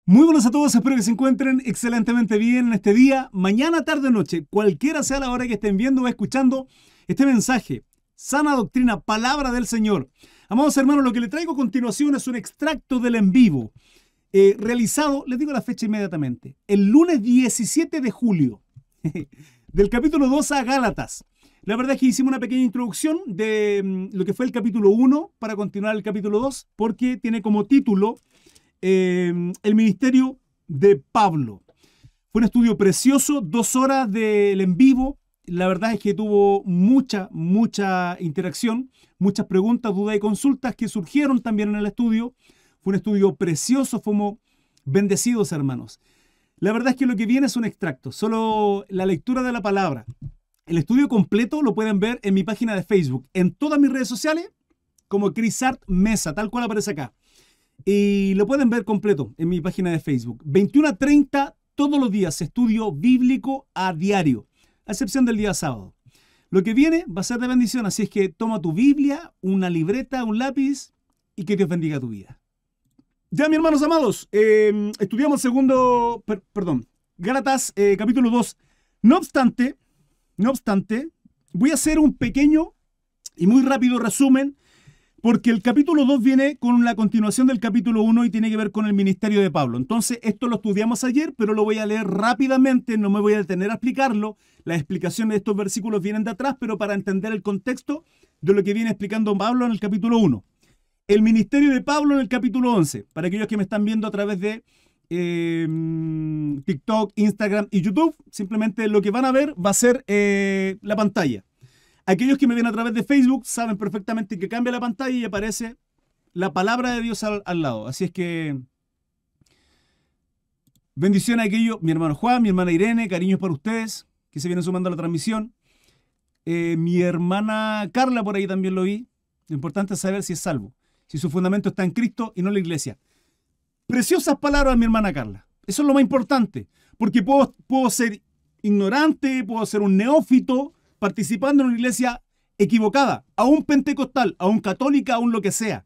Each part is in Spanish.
Muy buenos a todos, espero que se encuentren excelentemente bien en este día, mañana, tarde o noche, cualquiera sea la hora que estén viendo o escuchando este mensaje. Sana doctrina, palabra del Señor. Amados hermanos, lo que le traigo a continuación es un extracto del en vivo, realizado, les digo la fecha inmediatamente, el lunes 17 de julio, del capítulo 2 a Gálatas. La verdad es que hicimos una pequeña introducción de lo que fue el capítulo 1 para continuar el capítulo 2, porque tiene como título el ministerio de Pablo. Fue un estudio precioso, 2 horas del en vivo. La verdad es que tuvo mucha interacción, muchas preguntas, dudas y consultas que surgieron también en el estudio. Fue un estudio precioso, fuimos bendecidos, hermanos. La verdad es que lo que viene es un extracto, solo la lectura de la palabra. El estudio completo lo pueden ver en mi página de Facebook, en todas mis redes sociales, como Crisart Mesa, tal cual aparece acá. Y lo pueden ver completo en mi página de Facebook. 21 a 30 todos los días, estudio bíblico a diario, a excepción del día sábado. Lo que viene va a ser de bendición, así es que toma tu Biblia, una libreta, un lápiz y que Dios bendiga tu vida. Ya, mis hermanos amados, estudiamos Gálatas capítulo 2. No obstante, voy a hacer un pequeño y muy rápido resumen, porque el capítulo 2 viene con la continuación del capítulo 1 y tiene que ver con el ministerio de Pablo. Entonces, esto lo estudiamos ayer, pero lo voy a leer rápidamente, no me voy a detener a explicarlo. Las explicaciones de estos versículos vienen de atrás, pero para entender el contexto de lo que viene explicando Pablo en el capítulo 1. El ministerio de Pablo en el capítulo 11, para aquellos que me están viendo a través de TikTok, Instagram y YouTube, simplemente lo que van a ver va a ser la pantalla. Aquellos que me ven a través de Facebook saben perfectamente que cambia la pantalla y aparece la palabra de Dios al lado. Así es que bendición a aquellos, mi hermano Juan, mi hermana Irene, cariños para ustedes que se vienen sumando a la transmisión. Mi hermana Carla por ahí también lo vi. Lo importante es saber si es salvo, si su fundamento está en Cristo y no en la iglesia. Preciosas palabras, mi hermana Carla. Eso es lo más importante, porque puedo ser ignorante, puedo ser un neófito, participando en una iglesia equivocada, aún pentecostal, aún católica, aún lo que sea.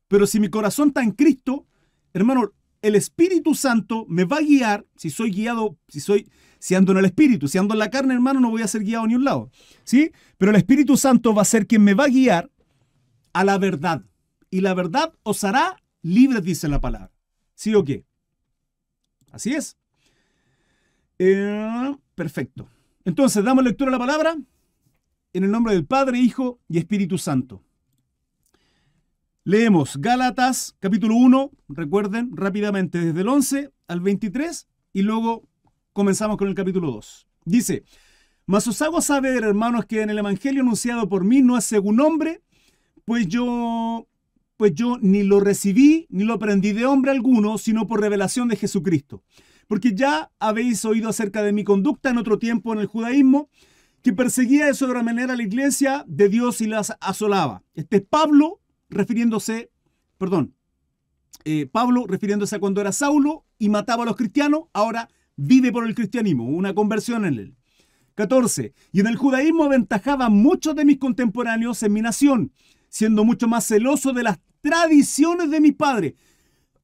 Pero si mi corazón está en Cristo, hermano, el Espíritu Santo me va a guiar. Si soy guiado, si ando en el Espíritu, si ando en la carne, hermano, no voy a ser guiado a ni un lado, ¿sí? Pero el Espíritu Santo va a ser quien me va a guiar a la verdad. Y la verdad os hará libres, dice la palabra. ¿Sí o qué? Así es. Perfecto. Entonces, damos lectura a la palabra en el nombre del Padre, Hijo y Espíritu Santo. Leemos Gálatas, capítulo 1, recuerden, rápidamente, desde el 11 al 23, y luego comenzamos con el capítulo 2. Dice: Mas os hago saber, hermanos, que en el evangelio anunciado por mí no es según hombre, pues yo ni lo recibí, ni lo aprendí de hombre alguno, sino por revelación de Jesucristo. Porque ya habéis oído acerca de mi conducta en otro tiempo en el judaísmo, que perseguía de sobremanera a la iglesia de Dios y las asolaba. Este es Pablo refiriéndose a cuando era Saulo y mataba a los cristianos, ahora vive por el cristianismo, una conversión en él. 14. Y en el judaísmo aventajaba a muchos de mis contemporáneos en mi nación, siendo mucho más celoso de las tradiciones de mis padres.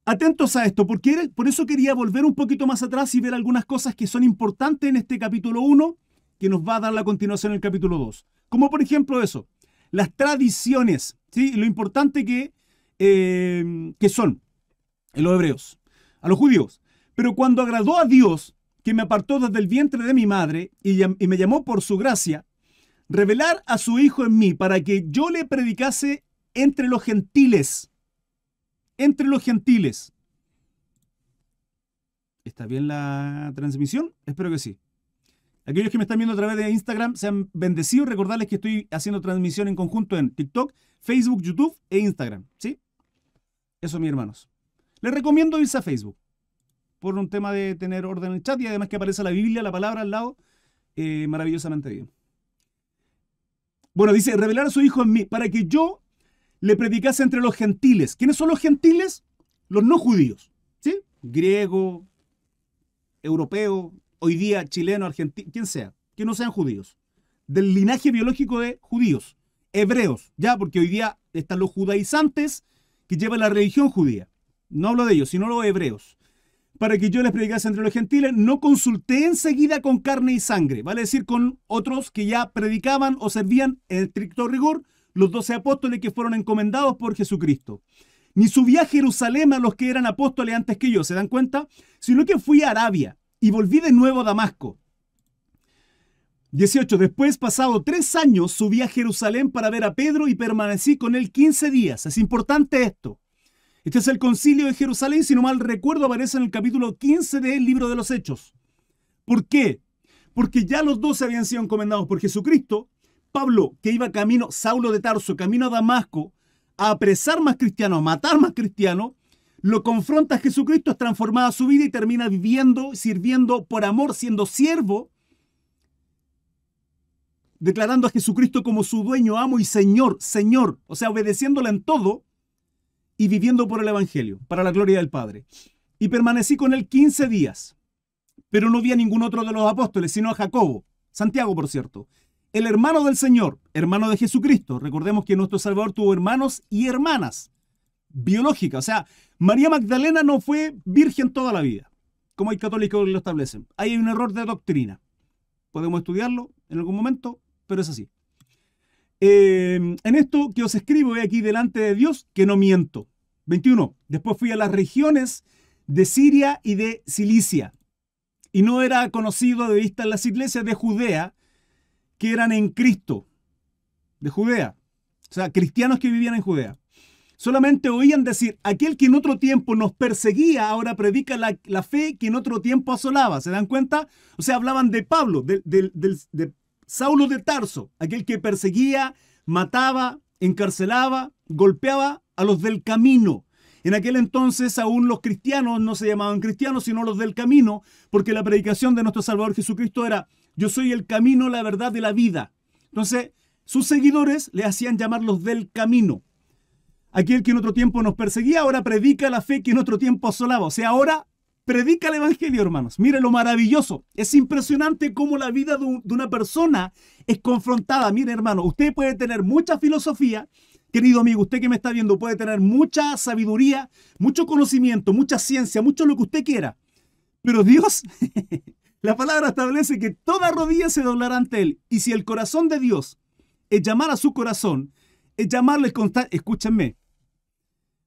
Atentos a esto, porque por eso quería volver un poquito más atrás y ver algunas cosas que son importantes en este capítulo 1, que nos va a dar la continuación en el capítulo 2. Como por ejemplo eso, las tradiciones, ¿sí? Lo importante que son en los hebreos, a los judíos. Pero cuando agradó a Dios, que me apartó desde el vientre de mi madre y me llamó por su gracia, revelar a su Hijo en mí para que yo le predicase entre los gentiles. Entre los gentiles. ¿Está bien la transmisión? Espero que sí. Aquellos que me están viendo a través de Instagram sean bendecidos. Recordarles que estoy haciendo transmisión en conjunto en TikTok, Facebook, YouTube e Instagram. ¿Sí? Eso, mis hermanos. Les recomiendo irse a Facebook por un tema de tener orden en el chat y además que aparece la Biblia, la palabra al lado, maravillosamente bien. Bueno, dice, revelar a su Hijo en mí para que yo le predicase entre los gentiles. ¿Quiénes son los gentiles? Los no judíos, ¿sí? Griego, europeo, hoy día chileno, argentino, quien sea, que no sean judíos. Del linaje biológico de judíos, hebreos, ya, porque hoy día están los judaizantes que llevan la religión judía. No hablo de ellos, sino los hebreos. para que yo les predicase entre los gentiles, no consulté enseguida con carne y sangre, vale decir, con otros que ya predicaban o servían en estricto rigor, los 12 apóstoles que fueron encomendados por Jesucristo. Ni subí a Jerusalén a los que eran apóstoles antes que yo, ¿se dan cuenta? Sino que fui a Arabia y volví de nuevo a Damasco. 18. Después, pasado 3 años, subí a Jerusalén para ver a Pedro y permanecí con él 15 días. Es importante esto. Este es el concilio de Jerusalén, si no mal recuerdo, aparece en el capítulo 15 del libro de los Hechos. ¿Por qué? Porque ya los 12 habían sido encomendados por Jesucristo. Pablo, que iba camino, Saulo de Tarso, camino a Damasco, a apresar más cristianos, a matar más cristianos, lo confronta a Jesucristo, es transformada su vida y termina viviendo, sirviendo por amor, siendo siervo, declarando a Jesucristo como su dueño, amo y Señor, Señor, o sea, obedeciéndole en todo y viviendo por el Evangelio, para la gloria del Padre. Y permanecí con él 15 días, pero no vi a ningún otro de los apóstoles, sino a Jacobo, Santiago, por cierto, el hermano del Señor, hermano de Jesucristo. Recordemos que nuestro Salvador tuvo hermanos y hermanas biológicas, o sea, María Magdalena no fue virgen toda la vida, como hay católicos que lo establecen. Ahí hay un error de doctrina. Podemos estudiarlo en algún momento, pero es así. En esto que os escribo he aquí delante de Dios que no miento. 21. Después fui a las regiones de Siria y de Cilicia. Y no era conocido de vista en las iglesias de Judea que eran en Cristo. De Judea. O sea, cristianos que vivían en Judea. Solamente oían decir, aquel que en otro tiempo nos perseguía, ahora predica la fe que en otro tiempo asolaba. ¿Se dan cuenta? O sea, hablaban de Pablo, de Saulo de Tarso, aquel que perseguía, mataba, encarcelaba, golpeaba a los del camino. En aquel entonces aún los cristianos no se llamaban cristianos, sino los del camino, porque la predicación de nuestro Salvador Jesucristo era, yo soy el camino, la verdad y la vida. Entonces, sus seguidores le hacían llamar los del camino. Aquel que en otro tiempo nos perseguía, ahora predica la fe que en otro tiempo asolaba. O sea, ahora predica el Evangelio, hermanos. Mire lo maravilloso. Es impresionante cómo la vida de una persona es confrontada. Mire, hermano, usted puede tener mucha filosofía, querido amigo, usted que me está viendo puede tener mucha sabiduría, mucho conocimiento, mucha ciencia, mucho lo que usted quiera. Pero Dios, la palabra establece que toda rodilla se doblará ante Él. Y si el corazón de Dios es llamar a su corazón, es llamarle constante. Escúchenme,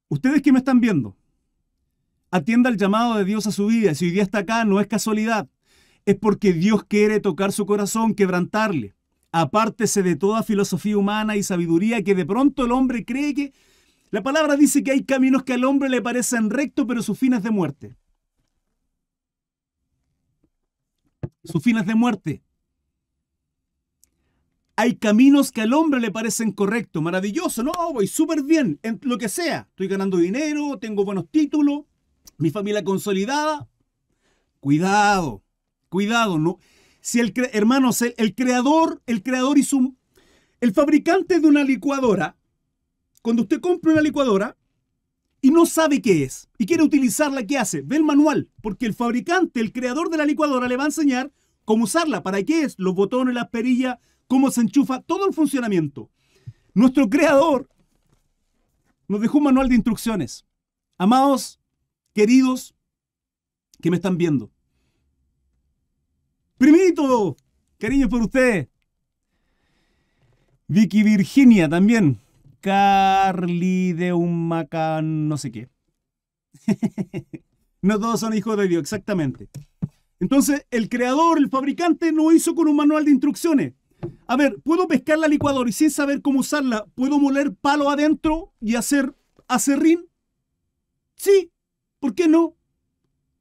ustedes que me están viendo, atienda el llamado de Dios a su vida. Si hoy día está acá, no es casualidad. Es porque Dios quiere tocar su corazón, quebrantarle. Apártese de toda filosofía humana y sabiduría que de pronto el hombre cree que... La palabra dice que hay caminos que al hombre le parecen rectos, pero su fin es de muerte. Su fin es de muerte. Hay caminos que al hombre le parecen correctos, maravilloso, no, voy súper bien, en lo que sea. Estoy ganando dinero, tengo buenos títulos, mi familia consolidada. Cuidado, cuidado, no. Si hermanos, el creador hizo el fabricante de una licuadora, cuando usted compra una licuadora y no sabe qué es y quiere utilizarla, ¿qué hace? Ve el manual, porque el fabricante, el creador de la licuadora le va a enseñar cómo usarla, para qué es, los botones, las perillas, cómo se enchufa, todo el funcionamiento. Nuestro creador nos dejó un manual de instrucciones. Amados, queridos, que me están viendo. Primito, cariño por usted. Vicky Virginia también. Carly de un maca no sé qué. No todos son hijos de Dios, exactamente. Entonces, el creador, el fabricante, no hizo con un manual de instrucciones. A ver, ¿puedo pescar la licuadora y sin saber cómo usarla, puedo moler palo adentro y hacer aserrín? Sí, ¿por qué no?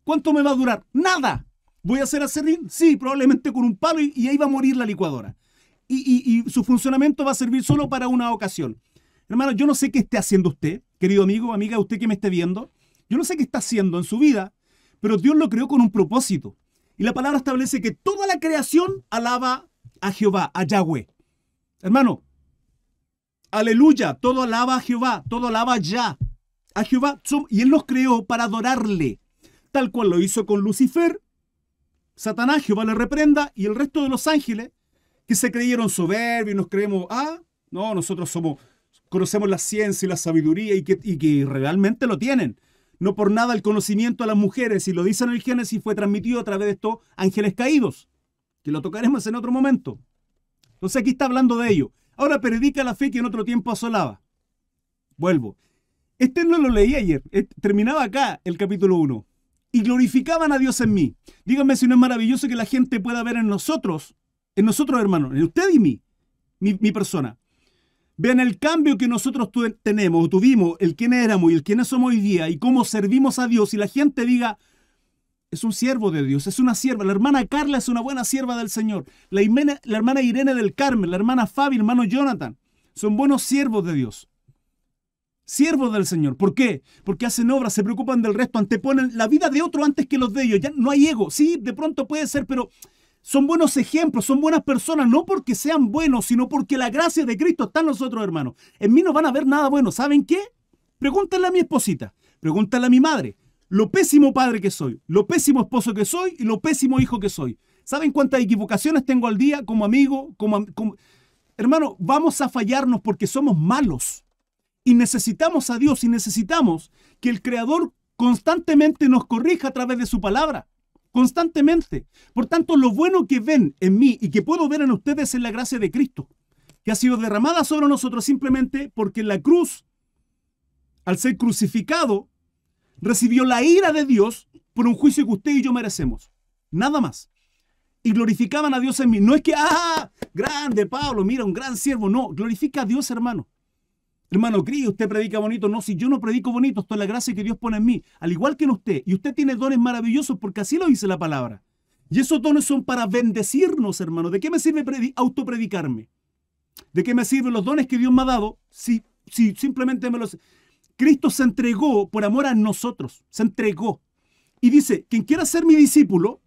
¿Cuánto me va a durar? ¡Nada! ¿Voy a hacer aserrín? Sí, probablemente con un palo y ahí va a morir la licuadora. Y su funcionamiento va a servir solo para una ocasión. Hermano, yo no sé qué esté haciendo usted, querido amigo, amiga, usted que me esté viendo. Yo no sé qué está haciendo en su vida, pero Dios lo creó con un propósito. Y la palabra establece que toda la creación alaba a Jehová, a Yahweh. Hermano, aleluya, todo alaba a Jehová, todo alaba a Jehová. Y Él nos creó para adorarle, tal cual lo hizo con Lucifer. Satanás, Jehová le reprenda, y el resto de los ángeles que se creyeron soberbios y nos creemos, no, nosotros conocemos la ciencia y la sabiduría y que realmente lo tienen. No por nada el conocimiento a las mujeres, y lo dice en el Génesis, fue transmitido a través de estos ángeles caídos, que lo tocaremos en otro momento. Entonces aquí está hablando de ello. Ahora predica la fe que en otro tiempo asolaba. Vuelvo. Este no lo leí ayer. Terminaba acá el capítulo 1. Y glorificaban a Dios en mí. Díganme si no es maravilloso que la gente pueda ver en nosotros hermanos, en usted y mí, mi persona. Vean el cambio que nosotros tenemos, o tuvimos, el quién éramos y el quiénes somos hoy día, y cómo servimos a Dios, y la gente diga, es un siervo de Dios, es una sierva. La hermana Carla es una buena sierva del Señor. La hermana Irene del Carmen, la hermana Fabi, el hermano Jonathan, son buenos siervos de Dios. Siervos del Señor. ¿Por qué? Porque hacen obras, se preocupan del resto, anteponen la vida de otro antes que los de ellos. Ya no hay ego. Sí, de pronto puede ser, pero son buenos ejemplos, son buenas personas, no porque sean buenos, sino porque la gracia de Cristo está en nosotros, hermanos. En mí no van a ver nada bueno. ¿Saben qué? Pregúntenle a mi esposita, pregúntenle a mi madre, lo pésimo padre que soy, lo pésimo esposo que soy y lo pésimo hijo que soy. ¿Saben cuántas equivocaciones tengo al día como amigo? Hermano, vamos a fallarnos porque somos malos. Y necesitamos a Dios y necesitamos que el Creador constantemente nos corrija a través de su palabra. Constantemente. Por tanto, lo bueno que ven en mí y que puedo ver en ustedes es la gracia de Cristo, que ha sido derramada sobre nosotros simplemente porque en la cruz, al ser crucificado, recibió la ira de Dios por un juicio que usted y yo merecemos. Nada más. Y glorificaban a Dios en mí. No es que, grande Pablo, mira, un gran siervo. No, glorifica a Dios, hermano. Hermano Cris, usted predica bonito. No, si yo no predico bonito, esto es la gracia que Dios pone en mí, al igual que en usted. Y usted tiene dones maravillosos porque así lo dice la palabra. Y esos dones son para bendecirnos, hermano. ¿De qué me sirve autopredicarme? ¿De qué me sirven los dones que Dios me ha dado si simplemente me los... Cristo se entregó por amor a nosotros. Se entregó. Y dice, quien quiera ser mi discípulo,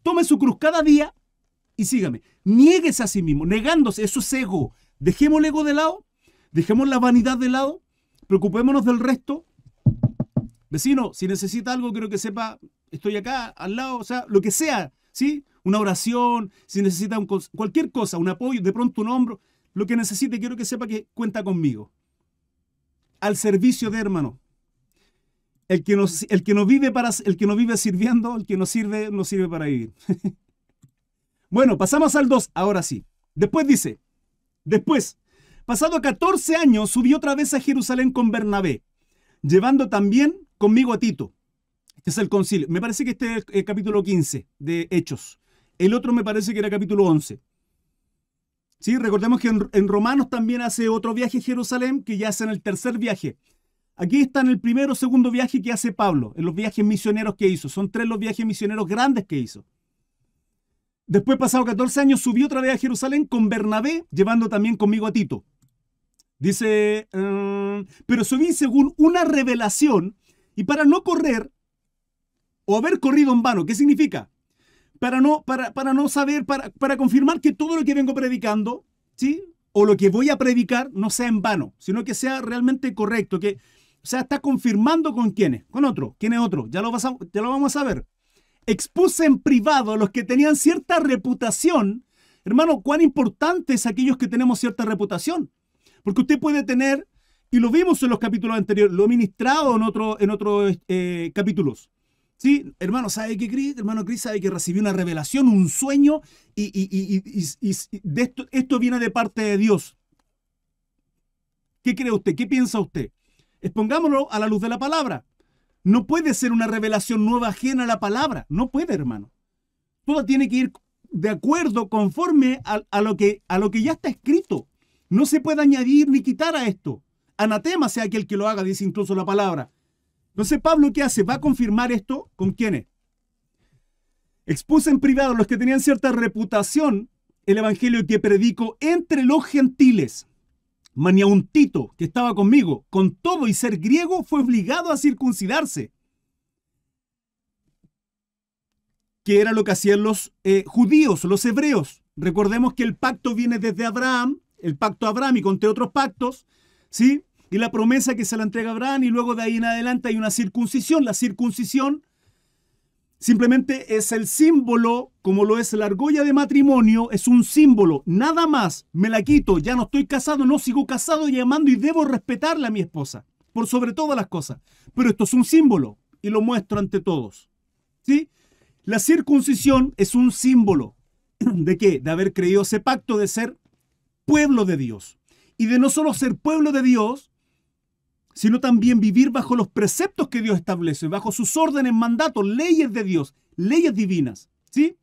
tome su cruz cada día y sígame. Niéguese a sí mismo, negándose. Eso es ego. Dejemos el ego de lado. Dejemos la vanidad de lado, preocupémonos del resto. Vecino, si necesita algo, quiero que sepa, estoy acá, al lado, o sea, lo que sea, ¿sí? Una oración, si necesita cualquier cosa, un apoyo, de pronto un hombro, lo que necesite, quiero que sepa que cuenta conmigo. Al servicio de hermano. El que no vive sirviendo, el que no sirve para vivir. Bueno, pasamos al 2, ahora sí. Después dice, pasado 14 años, subí otra vez a Jerusalén con Bernabé, llevando también conmigo a Tito. Este es el concilio. Me parece que este es el capítulo 15 de Hechos. El otro me parece que era capítulo 11. ¿Sí? Recordemos que en Romanos también hace otro viaje a Jerusalén, que ya es en el tercer viaje. Aquí está en el primero o segundo viaje que hace Pablo, en los viajes misioneros que hizo. Son 3 los viajes misioneros grandes que hizo. Después, pasado 14 años, subí otra vez a Jerusalén con Bernabé, llevando también conmigo a Tito. Dice, pero subí según una revelación y para no correr o haber corrido en vano. ¿Qué significa? Para no saber, para confirmar que todo lo que vengo predicando, ¿sí? O lo que voy a predicar no sea en vano, sino que sea realmente correcto, que, o sea, está confirmando con quiénes, con otro. ¿Quién es otro? Ya lo vamos a ver. Expuse en privado a los que tenían cierta reputación. Hermano, cuán importante es aquellos que tenemos cierta reputación. Porque usted puede tener, y lo vimos en los capítulos anteriores, lo he ministrado en otros capítulos. ¿Sí? Hermano, ¿sabe qué, Cris? Hermano Cris sabe que recibió una revelación, un sueño, y de esto viene de parte de Dios. ¿Qué cree usted? ¿Qué piensa usted? Expongámoslo a la luz de la palabra. No puede ser una revelación nueva ajena a la palabra. No puede, hermano. Todo tiene que ir de acuerdo, conforme a lo que ya está escrito. No se puede añadir ni quitar a esto. Anatema sea aquel que lo haga, dice incluso la palabra. Entonces, Pablo, ¿qué hace? Va a confirmar esto con quiénes. Expuse en privado a los que tenían cierta reputación el evangelio que predico entre los gentiles. Mas ni aun Tito, que estaba conmigo, con todo y ser griego, fue obligado a circuncidarse. Que era lo que hacían los judíos, los hebreos. Recordemos que el pacto viene desde Abraham, el pacto abrámico entre otros pactos, ¿sí? Y la promesa que se la entrega a Abraham, y luego de ahí en adelante hay una circuncisión. La circuncisión simplemente es el símbolo, como lo es la argolla de matrimonio, es un símbolo, nada más. Me la quito, ya no estoy casado, no sigo casado y amando y debo respetarle a mi esposa. por sobre todas las cosas. Pero esto es un símbolo y lo muestro ante todos. ¿Sí? La circuncisión es un símbolo. ¿De qué? De haber creído ese pacto de ser pueblo de Dios. Y de no solo ser pueblo de Dios, sino también vivir bajo los preceptos que Dios establece, bajo sus órdenes, mandatos, leyes de Dios, leyes divinas. ¿Sí?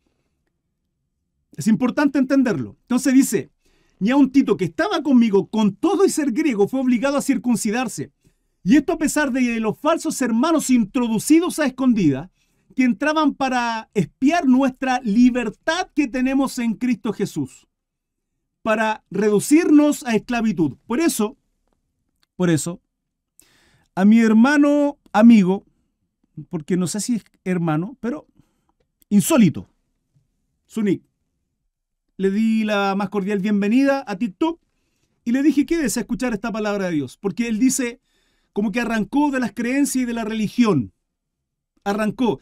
Es importante entenderlo. Entonces dice, ni a un Tito que estaba conmigo, con todo y ser griego, fue obligado a circuncidarse. Y esto a pesar de los falsos hermanos introducidos a escondidas, que entraban para espiar nuestra libertad que tenemos en Cristo Jesús, para reducirnos a esclavitud. Por eso, a mi hermano amigo, porque no sé si es hermano, pero insólito, Sunik, le di la más cordial bienvenida a TikTok y le dije que desea escuchar esta palabra de Dios, porque él dice como que arrancó de las creencias y de la religión. Arrancó.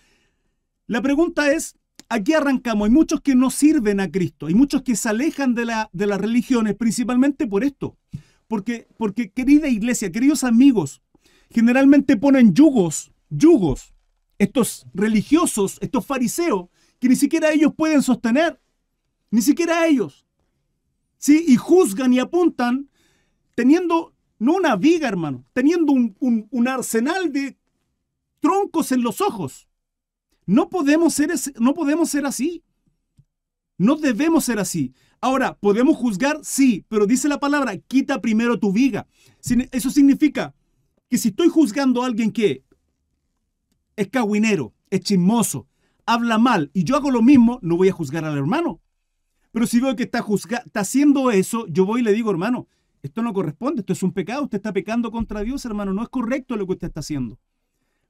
La pregunta es, ¿a qué arrancamos? Hay muchos que no sirven a Cristo, hay muchos que se alejan de las religiones, principalmente por esto. Porque, querida iglesia, queridos amigos, generalmente ponen yugos, estos religiosos, estos fariseos, que ni siquiera ellos pueden sostener, ni siquiera ellos. ¿Sí? Y juzgan y apuntan teniendo, no una viga, hermano, teniendo un arsenal de troncos en los ojos. No podemos ser así. No debemos ser así. Ahora, ¿podemos juzgar? Sí, pero dice la palabra, quita primero tu viga. Eso significa que si estoy juzgando a alguien que es cagüinero, es chismoso, habla mal, y yo hago lo mismo, no voy a juzgar al hermano. Pero si veo que está haciendo eso, yo voy y le digo, hermano, esto no corresponde, esto es un pecado, usted está pecando contra Dios, hermano, no es correcto lo que usted está haciendo.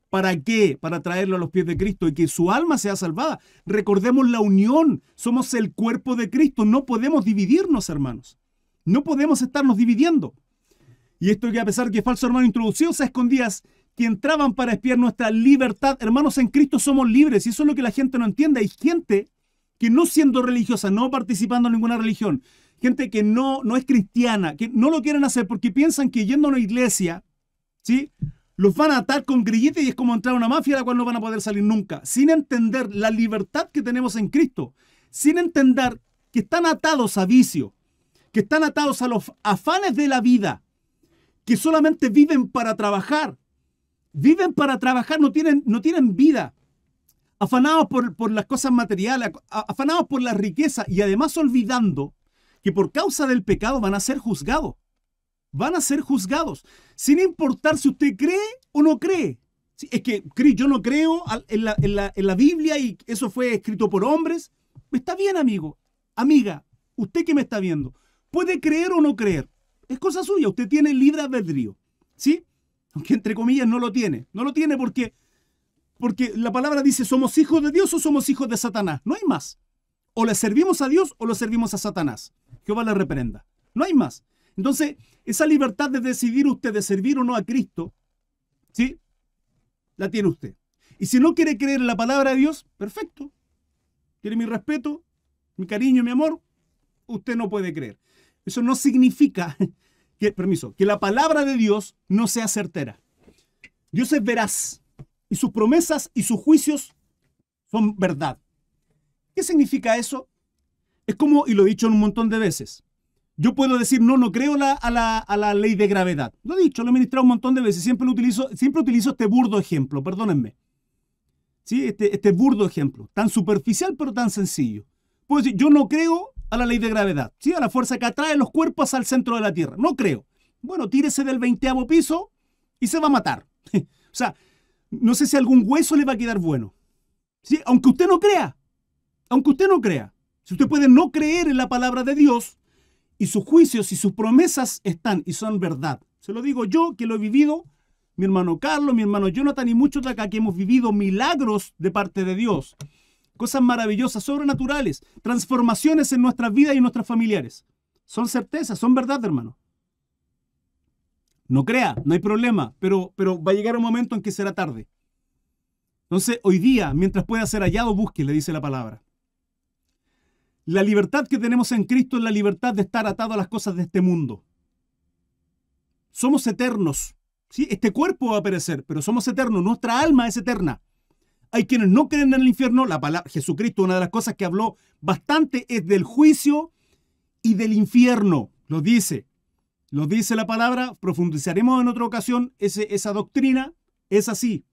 ¿Para qué? Para traerlo a los pies de Cristo y que su alma sea salvada. Recordemos la unión. Somos el cuerpo de Cristo. No podemos dividirnos, hermanos. No podemos estarnos dividiendo. Y esto que a pesar de que falsos hermanos introducidos a escondidas que entraban para espiar nuestra libertad, hermanos, en Cristo somos libres. Y eso es lo que la gente no entiende. Hay gente que no siendo religiosa, no participando en ninguna religión, gente que no es cristiana, que no lo quieren hacer porque piensan que yendo a una iglesia, ¿sí?, los van a atar con grilletes y es como entrar a una mafia a la cual no van a poder salir nunca, sin entender la libertad que tenemos en Cristo, sin entender que están atados a vicio, que están atados a los afanes de la vida, que solamente viven para trabajar, no tienen vida, afanados por las cosas materiales, afanados por la riqueza y además olvidando que por causa del pecado van a ser juzgados. Van a ser juzgados, sin importar si usted cree o no cree. Sí, es que yo no creo en la Biblia y eso fue escrito por hombres. Está bien, amigo, amiga, usted que me está viendo, puede creer o no creer. Es cosa suya, usted tiene libre albedrío, ¿sí? Aunque entre comillas no lo tiene. No lo tiene porque la palabra dice, ¿somos hijos de Dios o somos hijos de Satanás? No hay más. O le servimos a Dios o le servimos a Satanás. Jehová le reprenda. No hay más. Entonces, esa libertad de decidir usted de servir o no a Cristo, ¿sí?, la tiene usted. Y si no quiere creer en la palabra de Dios, perfecto. Tiene mi respeto, mi cariño, mi amor, usted no puede creer. Eso no significa que la palabra de Dios no sea certera. Dios es veraz y sus promesas y sus juicios son verdad. ¿Qué significa eso? Es como, y lo he dicho un montón de veces, yo puedo decir, no creo a la ley de gravedad. Lo he dicho, lo he ministrado un montón de veces. Siempre utilizo este burdo ejemplo, perdónenme. ¿Sí? Este burdo ejemplo, tan superficial pero tan sencillo. Puedo decir, yo no creo a la ley de gravedad, ¿sí?, a la fuerza que atrae los cuerpos al centro de la Tierra. No creo. Bueno, tírese del 20º piso y se va a matar. O sea, no sé si algún hueso le va a quedar bueno. ¿Sí? Aunque usted no crea. Si usted puede no creer en la palabra de Dios, y sus juicios y sus promesas están y son verdad. Se lo digo yo, que lo he vivido, mi hermano Carlos, mi hermano Jonathan y muchos de acá que hemos vivido milagros de parte de Dios. Cosas maravillosas, sobrenaturales, transformaciones en nuestras vidas y en nuestras familiares. Son certezas, son verdad, hermano. No crea, no hay problema, pero va a llegar un momento en que será tarde. Entonces, hoy día, mientras pueda ser hallado, busque, le dice la palabra. La libertad que tenemos en Cristo es la libertad de estar atado a las cosas de este mundo. Somos eternos. ¿Sí? Este cuerpo va a perecer, pero somos eternos, nuestra alma es eterna. Hay quienes no creen en el infierno. Jesucristo, una de las cosas que habló bastante es del juicio y del infierno. Lo dice la palabra, profundizaremos en otra ocasión esa doctrina, es así.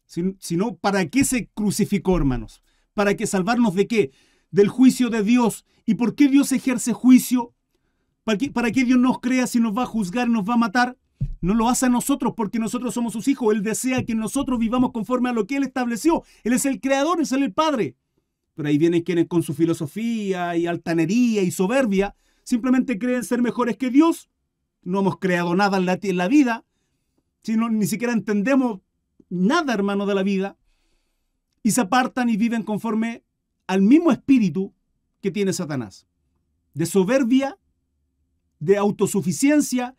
Si no, ¿para qué se crucificó, hermanos? ¿Para qué? ¿Salvarnos de qué? Del juicio de Dios. ¿Y por qué Dios ejerce juicio? ¿Para qué Dios nos crea si nos va a juzgar y nos va a matar? No lo hace a nosotros porque nosotros somos sus hijos. Él desea que nosotros vivamos conforme a lo que Él estableció. Él es el creador, es el Padre. Pero ahí vienen quienes con su filosofía y altanería y soberbia simplemente creen ser mejores que Dios. No hemos creado nada en la vida, sino ni siquiera entendemos nada, hermano, de la vida, y se apartan y viven conforme al mismo espíritu que tiene Satanás, de soberbia, de autosuficiencia,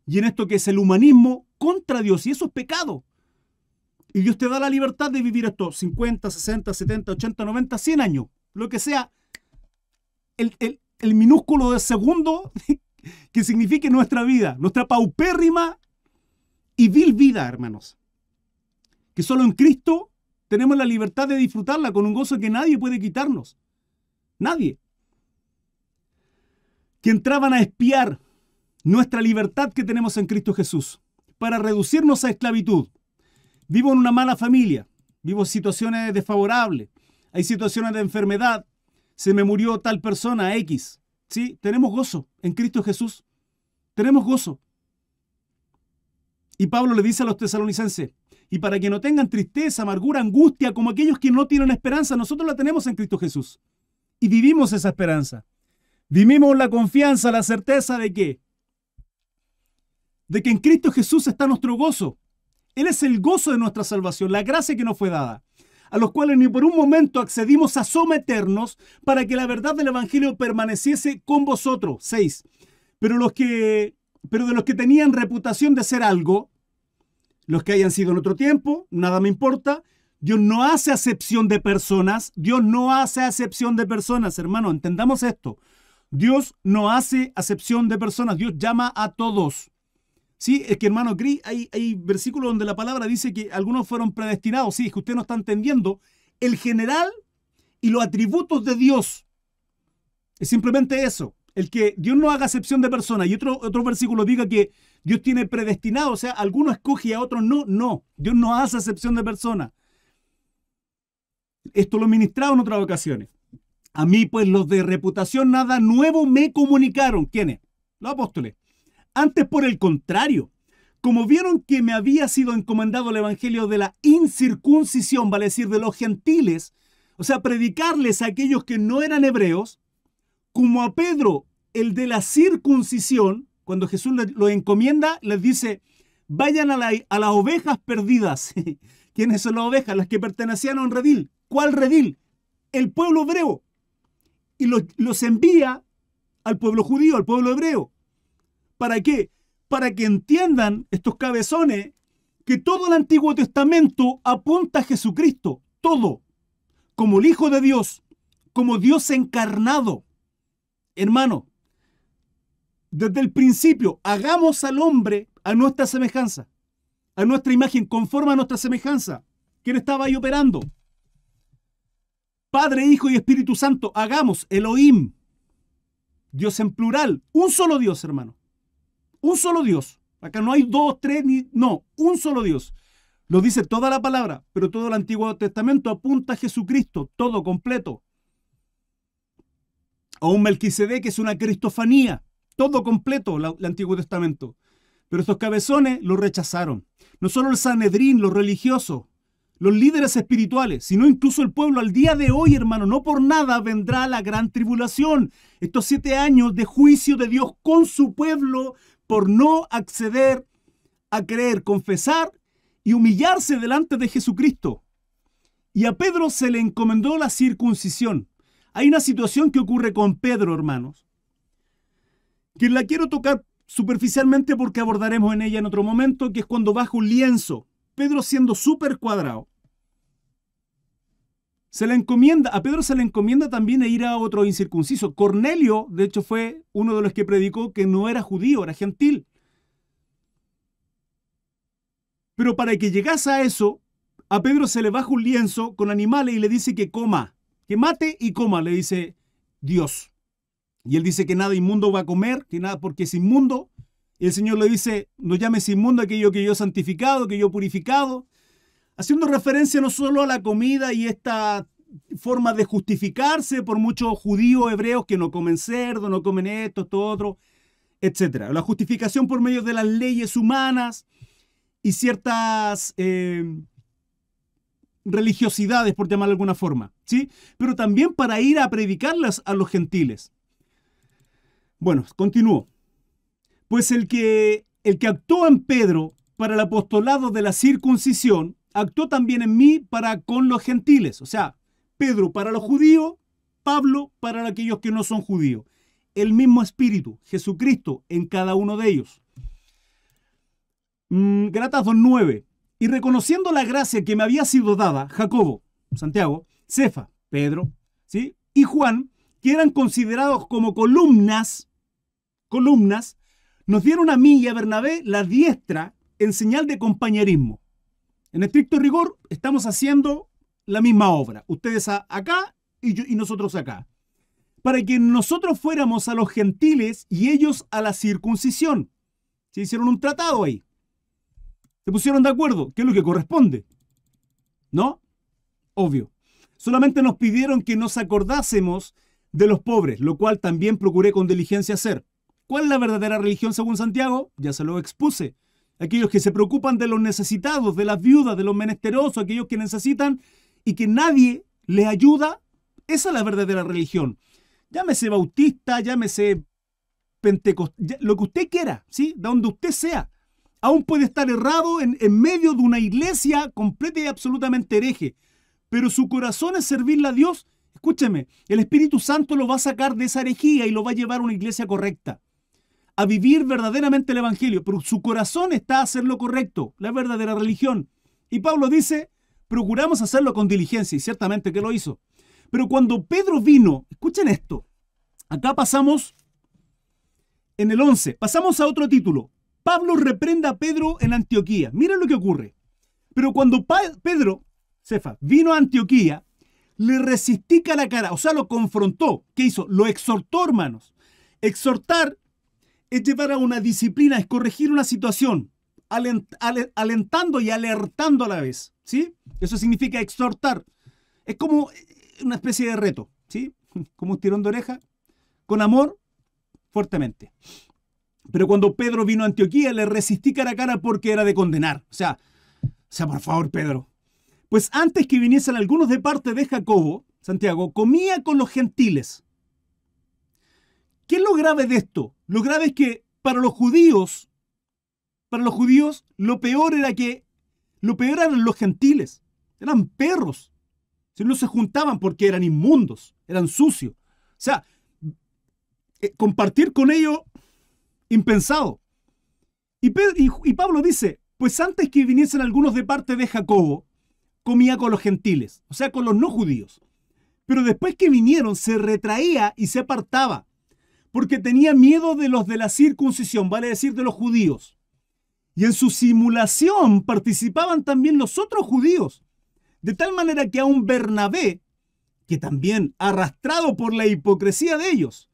y en esto que es el humanismo contra Dios, y eso es pecado. Y Dios te da la libertad de vivir estos 50, 60, 70, 80, 90, 100 años, lo que sea, el minúsculo de segundo que signifique nuestra vida, nuestra paupérrima y vil vida, hermanos. Que solo en Cristo tenemos la libertad de disfrutarla con un gozo que nadie puede quitarnos. Nadie. Que entraban a espiar nuestra libertad que tenemos en Cristo Jesús para reducirnos a esclavitud. Vivo en una mala familia, vivo en situaciones desfavorables, hay situaciones de enfermedad, se me murió tal persona, X. ¿Sí? Tenemos gozo en Cristo Jesús. Tenemos gozo. Y Pablo le dice a los tesalonicenses, y para que no tengan tristeza, amargura, angustia, como aquellos que no tienen esperanza, nosotros la tenemos en Cristo Jesús. Y vivimos esa esperanza. Vivimos la confianza, la certeza de que en Cristo Jesús está nuestro gozo. Él es el gozo de nuestra salvación, la gracia que nos fue dada, a los cuales ni por un momento accedimos a someternos para que la verdad del Evangelio permaneciese con vosotros. 6. Pero de los que tenían reputación de ser algo, los que hayan sido en otro tiempo, nada me importa. Dios no hace acepción de personas. Dios no hace acepción de personas, hermano, entendamos esto. Dios no hace acepción de personas. Dios llama a todos. Sí, es que, hermano, hay versículos donde la palabra dice que algunos fueron predestinados. Sí, es que usted no está entendiendo el general y los atributos de Dios. Es simplemente eso. El que Dios no haga acepción de personas. Y otro versículo diga que Dios tiene predestinado. O sea, algunos escoge y a otros no. No, Dios no hace acepción de personas. Esto lo he ministrado en otras ocasiones. A mí, pues, los de reputación nada nuevo me comunicaron. ¿Quiénes? Los apóstoles. Antes, por el contrario, como vieron que me había sido encomendado el evangelio de la incircuncisión, vale decir, de los gentiles, o sea, predicarles a aquellos que no eran hebreos, como a Pedro, el de la circuncisión, cuando Jesús lo encomienda, les dice, vayan a las ovejas perdidas. ¿Quiénes son las ovejas? Las que pertenecían a un redil. ¿Cuál redil? El pueblo hebreo. Y los envía al pueblo judío, al pueblo hebreo. ¿Para qué? Para que entiendan estos cabezones que todo el Antiguo Testamento apunta a Jesucristo. Todo. Como el Hijo de Dios. Como Dios encarnado. Hermano, desde el principio, hagamos al hombre a nuestra semejanza. A nuestra imagen, conforme a nuestra semejanza. ¿Quién estaba ahí operando? Padre, Hijo y Espíritu Santo. Hagamos Elohim. Dios en plural. Un solo Dios, hermano. Un solo Dios. Acá no hay dos, tres, no. Un solo Dios. Lo dice toda la palabra, pero todo el Antiguo Testamento apunta a Jesucristo. Todo completo. O un Melquisedec, que es una cristofanía. Todo completo el Antiguo Testamento. Pero estos cabezones lo rechazaron. No solo el Sanedrín, los religiosos, los líderes espirituales, sino incluso el pueblo al día de hoy, hermano. No por nada vendrá la gran tribulación. Estos 7 años de juicio de Dios con su pueblo por no acceder a creer, confesar y humillarse delante de Jesucristo. Y a Pedro se le encomendó la circuncisión. Hay una situación que ocurre con Pedro, hermanos, que la quiero tocar superficialmente porque abordaremos en ella en otro momento, que es cuando baja un lienzo. Pedro siendo súper cuadrado. A Pedro se le encomienda también ir a otro incircunciso. Cornelio, de hecho, fue uno de los que predicó que no era judío, era gentil. Pero para que llegase a eso, a Pedro se le baja un lienzo con animales y le dice que coma, que mate y coma, le dice Dios. Y él dice que nada inmundo va a comer, que nada porque es inmundo. Y el Señor le dice, no llames inmundo aquello que yo he santificado, que yo he purificado, haciendo referencia no solo a la comida y esta forma de justificarse por muchos judíos hebreos que no comen cerdo, no comen esto otro, etc. La justificación por medio de las leyes humanas y ciertas religiosidades, por llamarlo de alguna forma, ¿sí? Pero también para ir a predicarlas a los gentiles. Bueno, continúo. Pues el que actuó en Pedro para el apostolado de la circuncisión, actuó también en mí para con los gentiles. O sea, Pedro para los judíos, Pablo para aquellos que no son judíos. El mismo Espíritu, Jesucristo, en cada uno de ellos. Gálatas 2:9. Y reconociendo la gracia que me había sido dada, Jacobo, Santiago, Cefa, Pedro, ¿sí? Y Juan, que eran considerados como columnas, nos dieron a mí y a Bernabé la diestra en señal de compañerismo. En estricto rigor, estamos haciendo la misma obra. Ustedes acá y nosotros acá. Para que nosotros fuéramos a los gentiles y ellos a la circuncisión. Se hicieron un tratado ahí. Se pusieron de acuerdo. ¿Qué es lo que corresponde? ¿No? Obvio. Solamente nos pidieron que nos acordásemos de los pobres, lo cual también procuré con diligencia hacer. ¿Cuál es la verdadera religión según Santiago? Ya se lo expuse. Aquellos que se preocupan de los necesitados, de las viudas, de los menesterosos, aquellos que necesitan y que nadie les ayuda. Esa es la verdadera religión. Llámese bautista, llámese pentecostal, lo que usted quiera, ¿sí? De donde usted sea. Aún puede estar errado en medio de una iglesia completa y absolutamente hereje. Pero su corazón es servirle a Dios. Escúcheme, el Espíritu Santo lo va a sacar de esa herejía y lo va a llevar a una iglesia correcta. A vivir verdaderamente el Evangelio, pero su corazón está a hacer lo correcto, la verdadera religión. Y Pablo dice, procuramos hacerlo con diligencia, y ciertamente que lo hizo. Pero cuando Pedro vino, escuchen esto, acá pasamos en el 11, pasamos a otro título. Pablo reprende a Pedro en Antioquía. Miren lo que ocurre. Pero cuando Pedro, Cefa, vino a Antioquía, le resistica la cara, o sea, lo confrontó. ¿Qué hizo? Lo exhortó, hermanos. Exhortar es llevar a una disciplina, es corregir una situación, alentando y alertando a la vez, ¿sí? Eso significa exhortar. Es como una especie de reto, ¿sí? Como un tirón de oreja, con amor, fuertemente. Pero cuando Pedro vino a Antioquía, le resistí cara a cara porque era de condenar. O sea, por favor, Pedro. Pues antes que viniesen algunos de parte de Jacobo, Santiago, comía con los gentiles. ¿Qué es lo grave de esto? Lo grave es que para los judíos, lo peor eran los gentiles. Eran perros. Si no se juntaban porque eran inmundos, eran sucios. O sea, compartir con ellos, impensado. Y Pablo dice, pues antes que viniesen algunos de parte de Jacobo, comía con los gentiles, o sea, con los no judíos. Pero después que vinieron, se retraía y se apartaba, porque tenía miedo de los de la circuncisión, vale decir, de los judíos. Y en su simulación participaban también los otros judíos, de tal manera que aún Bernabé, que también arrastrado por la hipocresía de ellos,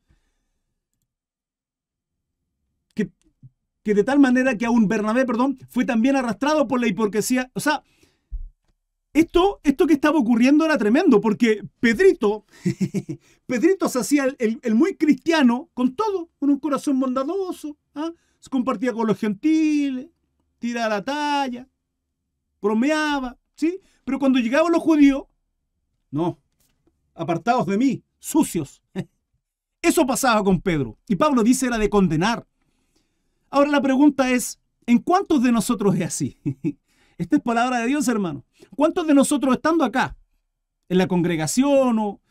que de tal manera que aún Bernabé, fue también arrastrado por la hipocresía. O sea, esto que estaba ocurriendo era tremendo, porque Pedrito se hacía el muy cristiano con todo, con un corazón bondadoso, ¿ah? Se compartía con los gentiles, tiraba la talla, bromeaba, ¿sí? Pero cuando llegaban los judíos, no, apartados de mí, sucios. Eso pasaba con Pedro. Y Pablo dice era de condenar. Ahora la pregunta es, ¿en cuántos de nosotros es así? Esta es palabra de Dios, hermano. ¿Cuántos de nosotros estando acá, en la congregación, o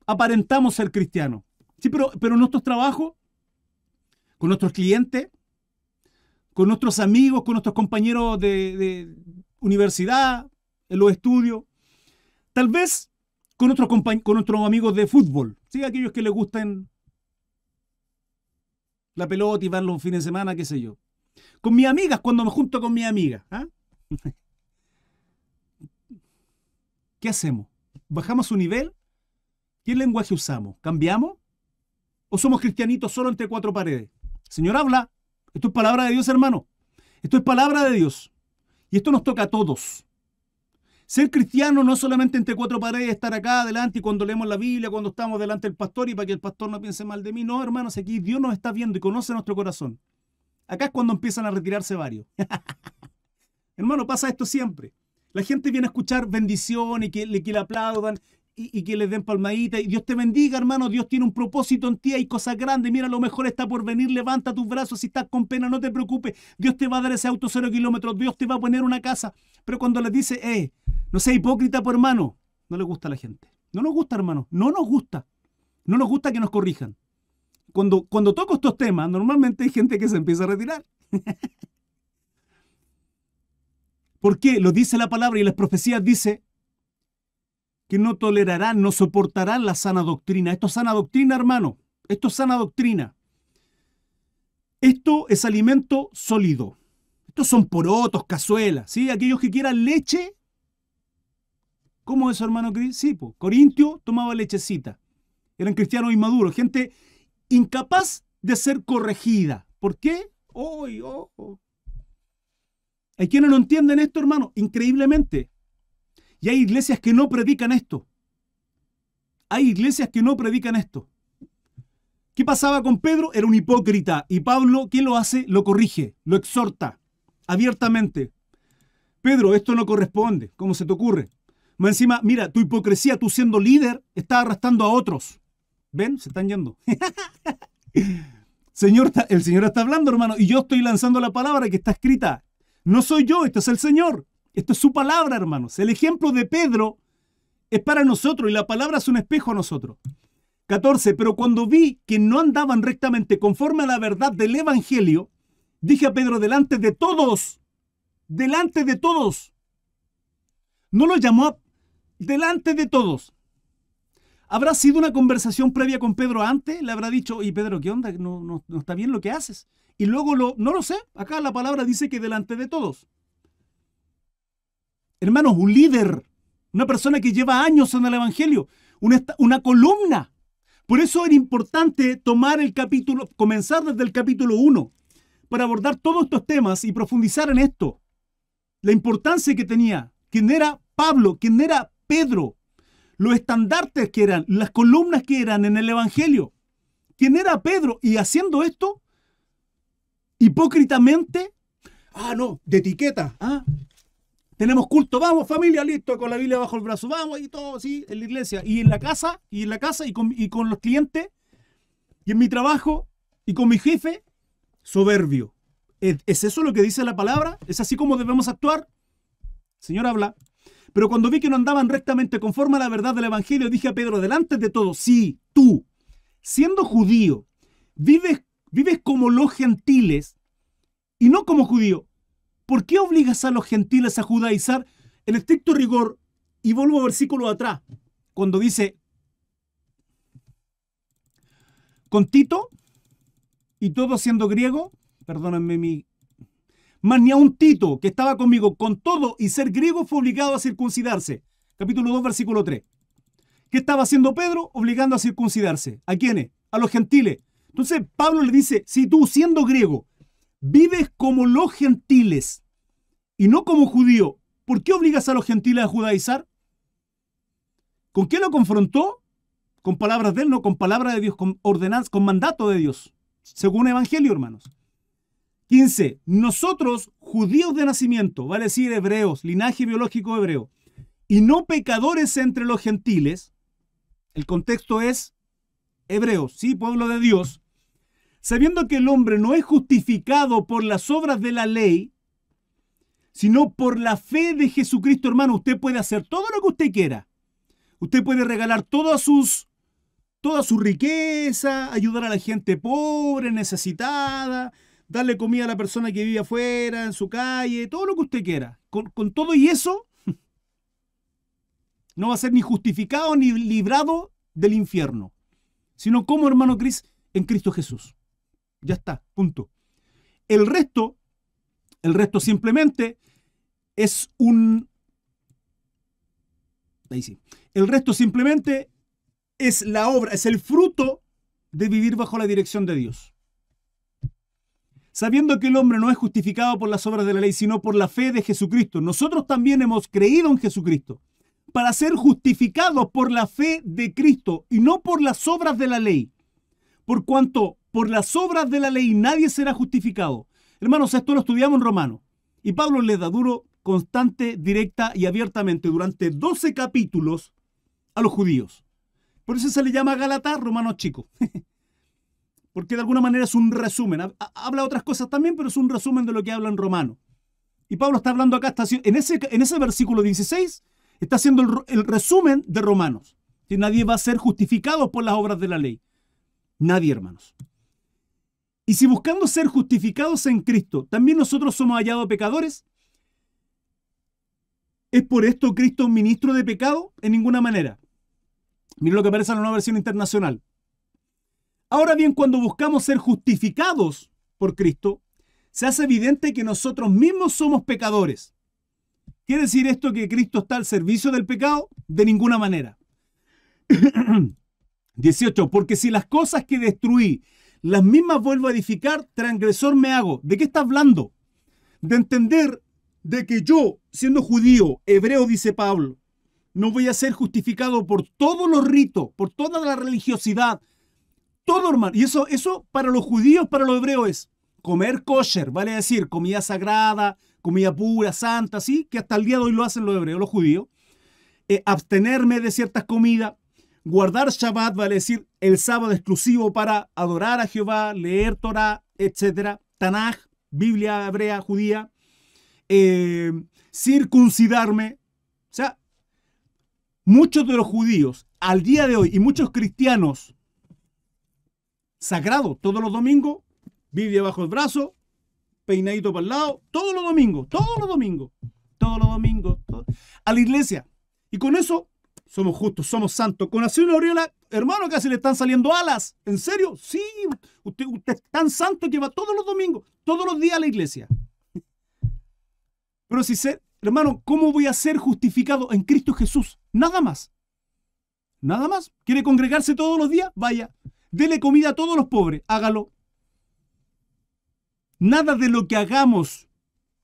aparentamos ser cristianos? Sí, pero en nuestros trabajos, con nuestros clientes, con nuestros amigos, con nuestros compañeros de universidad, en los estudios, tal vez con nuestros amigos de fútbol, ¿sí? Aquellos que les gustan la pelota y van los fines de semana, qué sé yo. Con mis amigas, cuando me junto con mis amigas, ¿ah? ¿Qué hacemos? ¿Bajamos su nivel? ¿Qué lenguaje usamos? ¿Cambiamos? ¿O somos cristianitos solo entre cuatro paredes? Señor, habla. Esto es palabra de Dios, hermano. Esto es palabra de Dios. Y esto nos toca a todos. Ser cristiano no solamente entre cuatro paredes, estar acá adelante y cuando leemos la Biblia, cuando estamos delante del pastor y para que el pastor no piense mal de mí. No, hermanos, aquí Dios nos está viendo y conoce nuestro corazón. Acá es cuando empiezan a retirarse varios. Hermano, pasa esto siempre. La gente viene a escuchar bendición y que le aplaudan y que les den palmadita. Y Dios te bendiga, hermano. Dios tiene un propósito en ti. Hay cosas grandes. Mira, lo mejor está por venir. Levanta tus brazos. Si estás con pena, no te preocupes. Dios te va a dar ese auto 0 kilómetros. Dios te va a poner una casa. Pero cuando les dice, no sea hipócrita, por hermano, no le gusta a la gente. No nos gusta, hermano. No nos gusta. No nos gusta que nos corrijan. Cuando toco estos temas, normalmente hay gente que se empieza a retirar. ¿Por qué? Lo dice la palabra y las profecías dice que no tolerarán, no soportarán la sana doctrina. Esto es sana doctrina, hermano. Esto es sana doctrina. Esto es alimento sólido. Estos son porotos, cazuelas, ¿sí? Aquellos que quieran leche. ¿Cómo es eso, hermano Cris? Sí, pues. Corintio tomaba lechecita. Eran cristianos inmaduros, gente incapaz de ser corregida. ¿Por qué? Hay quienes no entienden esto, hermano, increíblemente. Y hay iglesias que no predican esto. Hay iglesias que no predican esto. ¿Qué pasaba con Pedro? Era un hipócrita. Y Pablo, ¿qué lo hace? Lo corrige, lo exhorta abiertamente. Pedro, esto no corresponde. ¿Cómo se te ocurre? Más encima, mira, tu hipocresía, tú siendo líder, está arrastrando a otros. ¿Ven? Se están yendo. El Señor está hablando, hermano, y yo estoy lanzando la palabra que está escrita. No soy yo, esto es el Señor. Esto es su palabra, hermanos. El ejemplo de Pedro es para nosotros y la palabra es un espejo a nosotros. 14. Pero cuando vi que no andaban rectamente conforme a la verdad del Evangelio, dije a Pedro delante de todos, no lo llamó delante de todos. ¿Habrá sido una conversación previa con Pedro antes? Le habrá dicho, y Pedro, ¿qué onda? No está bien lo que haces. Y luego no lo sé. Acá la palabra dice que delante de todos. Hermanos, un líder, una persona que lleva años en el Evangelio, una columna. Por eso era importante tomar el capítulo, comenzar desde el capítulo 1, para abordar todos estos temas y profundizar en esto. La importancia que tenía, quién era Pablo, quién era Pedro, los estandartes que eran, las columnas que eran en el Evangelio. ¿Quién era Pedro? Y haciendo esto, hipócritamente, de etiqueta, tenemos culto, vamos familia, listo, con la Biblia bajo el brazo, vamos y todo así, en la iglesia, y en la casa, y con los clientes, y en mi trabajo, y con mi jefe, soberbio. ¿Es eso lo que dice la palabra? ¿Es así como debemos actuar? El Señor habla. Pero cuando vi que no andaban rectamente conforme a la verdad del Evangelio, dije a Pedro, delante de todos, sí, tú, siendo judío, vives como los gentiles y no como judío. ¿Por qué obligas a los gentiles a judaizar en estricto rigor? Y vuelvo al versículo atrás, cuando dice, con Tito y todo siendo griego, perdónenme más ni a un Tito que estaba conmigo con todo y ser griego fue obligado a circuncidarse. Capítulo 2, versículo 3. ¿Qué estaba haciendo Pedro? Obligando a circuncidarse. ¿A quiénes? A los gentiles. Entonces Pablo le dice, si tú siendo griego vives como los gentiles y no como judío, ¿por qué obligas a los gentiles a judaizar? ¿Con qué lo confrontó? Con palabras de él, no con palabras de Dios, con ordenanzas, con mandato de Dios, según Evangelio, hermanos. 15. Nosotros, judíos de nacimiento, vale decir hebreos, linaje biológico hebreo, y no pecadores entre los gentiles, el contexto es hebreos, sí, pueblo de Dios, sabiendo que el hombre no es justificado por las obras de la ley, sino por la fe de Jesucristo, hermano. Usted puede hacer todo lo que usted quiera. Usted puede regalar toda su riqueza, ayudar a la gente pobre, necesitada, darle comida a la persona que vive afuera, en su calle, todo lo que usted quiera. Con todo y eso, no va a ser ni justificado ni librado del infierno, sino como, hermano Cris, en Cristo Jesús. Ya está, punto. El resto simplemente es un... Ahí sí. El resto simplemente es la obra, es el fruto de vivir bajo la dirección de Dios. Sabiendo que el hombre no es justificado por las obras de la ley, sino por la fe de Jesucristo. Nosotros también hemos creído en Jesucristo para ser justificados por la fe de Cristo y no por las obras de la ley. Por cuanto por las obras de la ley nadie será justificado. Hermanos, esto lo estudiamos en Romanos. Y Pablo les da duro, constante, directa y abiertamente durante 12 capítulos a los judíos. Por eso se le llama Gálatas, Romanos chicos. Porque de alguna manera es un resumen. Habla otras cosas también, pero es un resumen de lo que habla en Romanos. Y Pablo está hablando acá, en ese versículo 16, está haciendo el resumen de Romanos. Que nadie va a ser justificado por las obras de la ley. Nadie, hermanos. Y si buscando ser justificados en Cristo, también nosotros somos hallados pecadores, ¿es por esto Cristo ministro de pecado? En ninguna manera. Miren lo que aparece en la Nueva Versión Internacional. Ahora bien, cuando buscamos ser justificados por Cristo, se hace evidente que nosotros mismos somos pecadores. ¿Quiere decir esto que Cristo está al servicio del pecado? De ninguna manera. 18. Porque si las cosas que destruí, las mismas vuelvo a edificar, transgresor me hago. ¿De qué está hablando? De entender de que yo, siendo judío, hebreo, dice Pablo, no voy a ser justificado por todos los ritos, por toda la religiosidad, todo, hermano. Y eso para los judíos, para los hebreos es comer kosher, vale decir, comida sagrada, comida pura, santa, ¿sí? Que hasta el día de hoy lo hacen los hebreos, los judíos. Abstenerme de ciertas comidas, guardar Shabbat, vale decir, el sábado exclusivo para adorar a Jehová, leer Torah, etc. Tanaj, Biblia hebrea, judía. Circuncidarme. O sea, muchos de los judíos al día de hoy y muchos cristianos sagrados todos los domingos, Biblia bajo el brazo, peinadito para el lado, todos los domingos, a la iglesia. Y con eso somos justos, somos santos. Con así una aureola, hermano, casi le están saliendo alas. ¿En serio? Sí, usted es tan santo que va todos los domingos, todos los días a la iglesia. Pero si ser, hermano, ¿cómo voy a ser justificado en Cristo Jesús? Nada más. Nada más. ¿Quiere congregarse todos los días? Vaya. Dele comida a todos los pobres. Hágalo. Nada de lo que hagamos,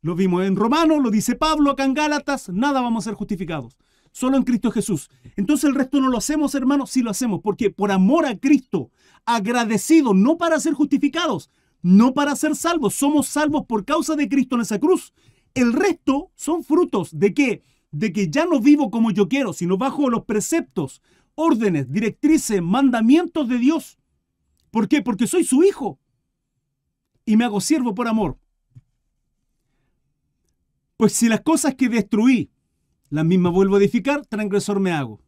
lo vimos en Romanos, lo dice Pablo acá en Gálatas, nada vamos a ser justificados. Solo en Cristo Jesús. Entonces el resto no lo hacemos, hermanos. Sí lo hacemos. Porque por amor a Cristo, agradecido, no para ser justificados, no para ser salvos. Somos salvos por causa de Cristo en esa cruz. El resto son frutos de ¿qué? De que ya no vivo como yo quiero, sino bajo los preceptos, órdenes, directrices, mandamientos de Dios. ¿Por qué? Porque soy su hijo y me hago siervo por amor. Pues si las cosas que destruí, las mismas vuelvo a edificar, transgresor me hago.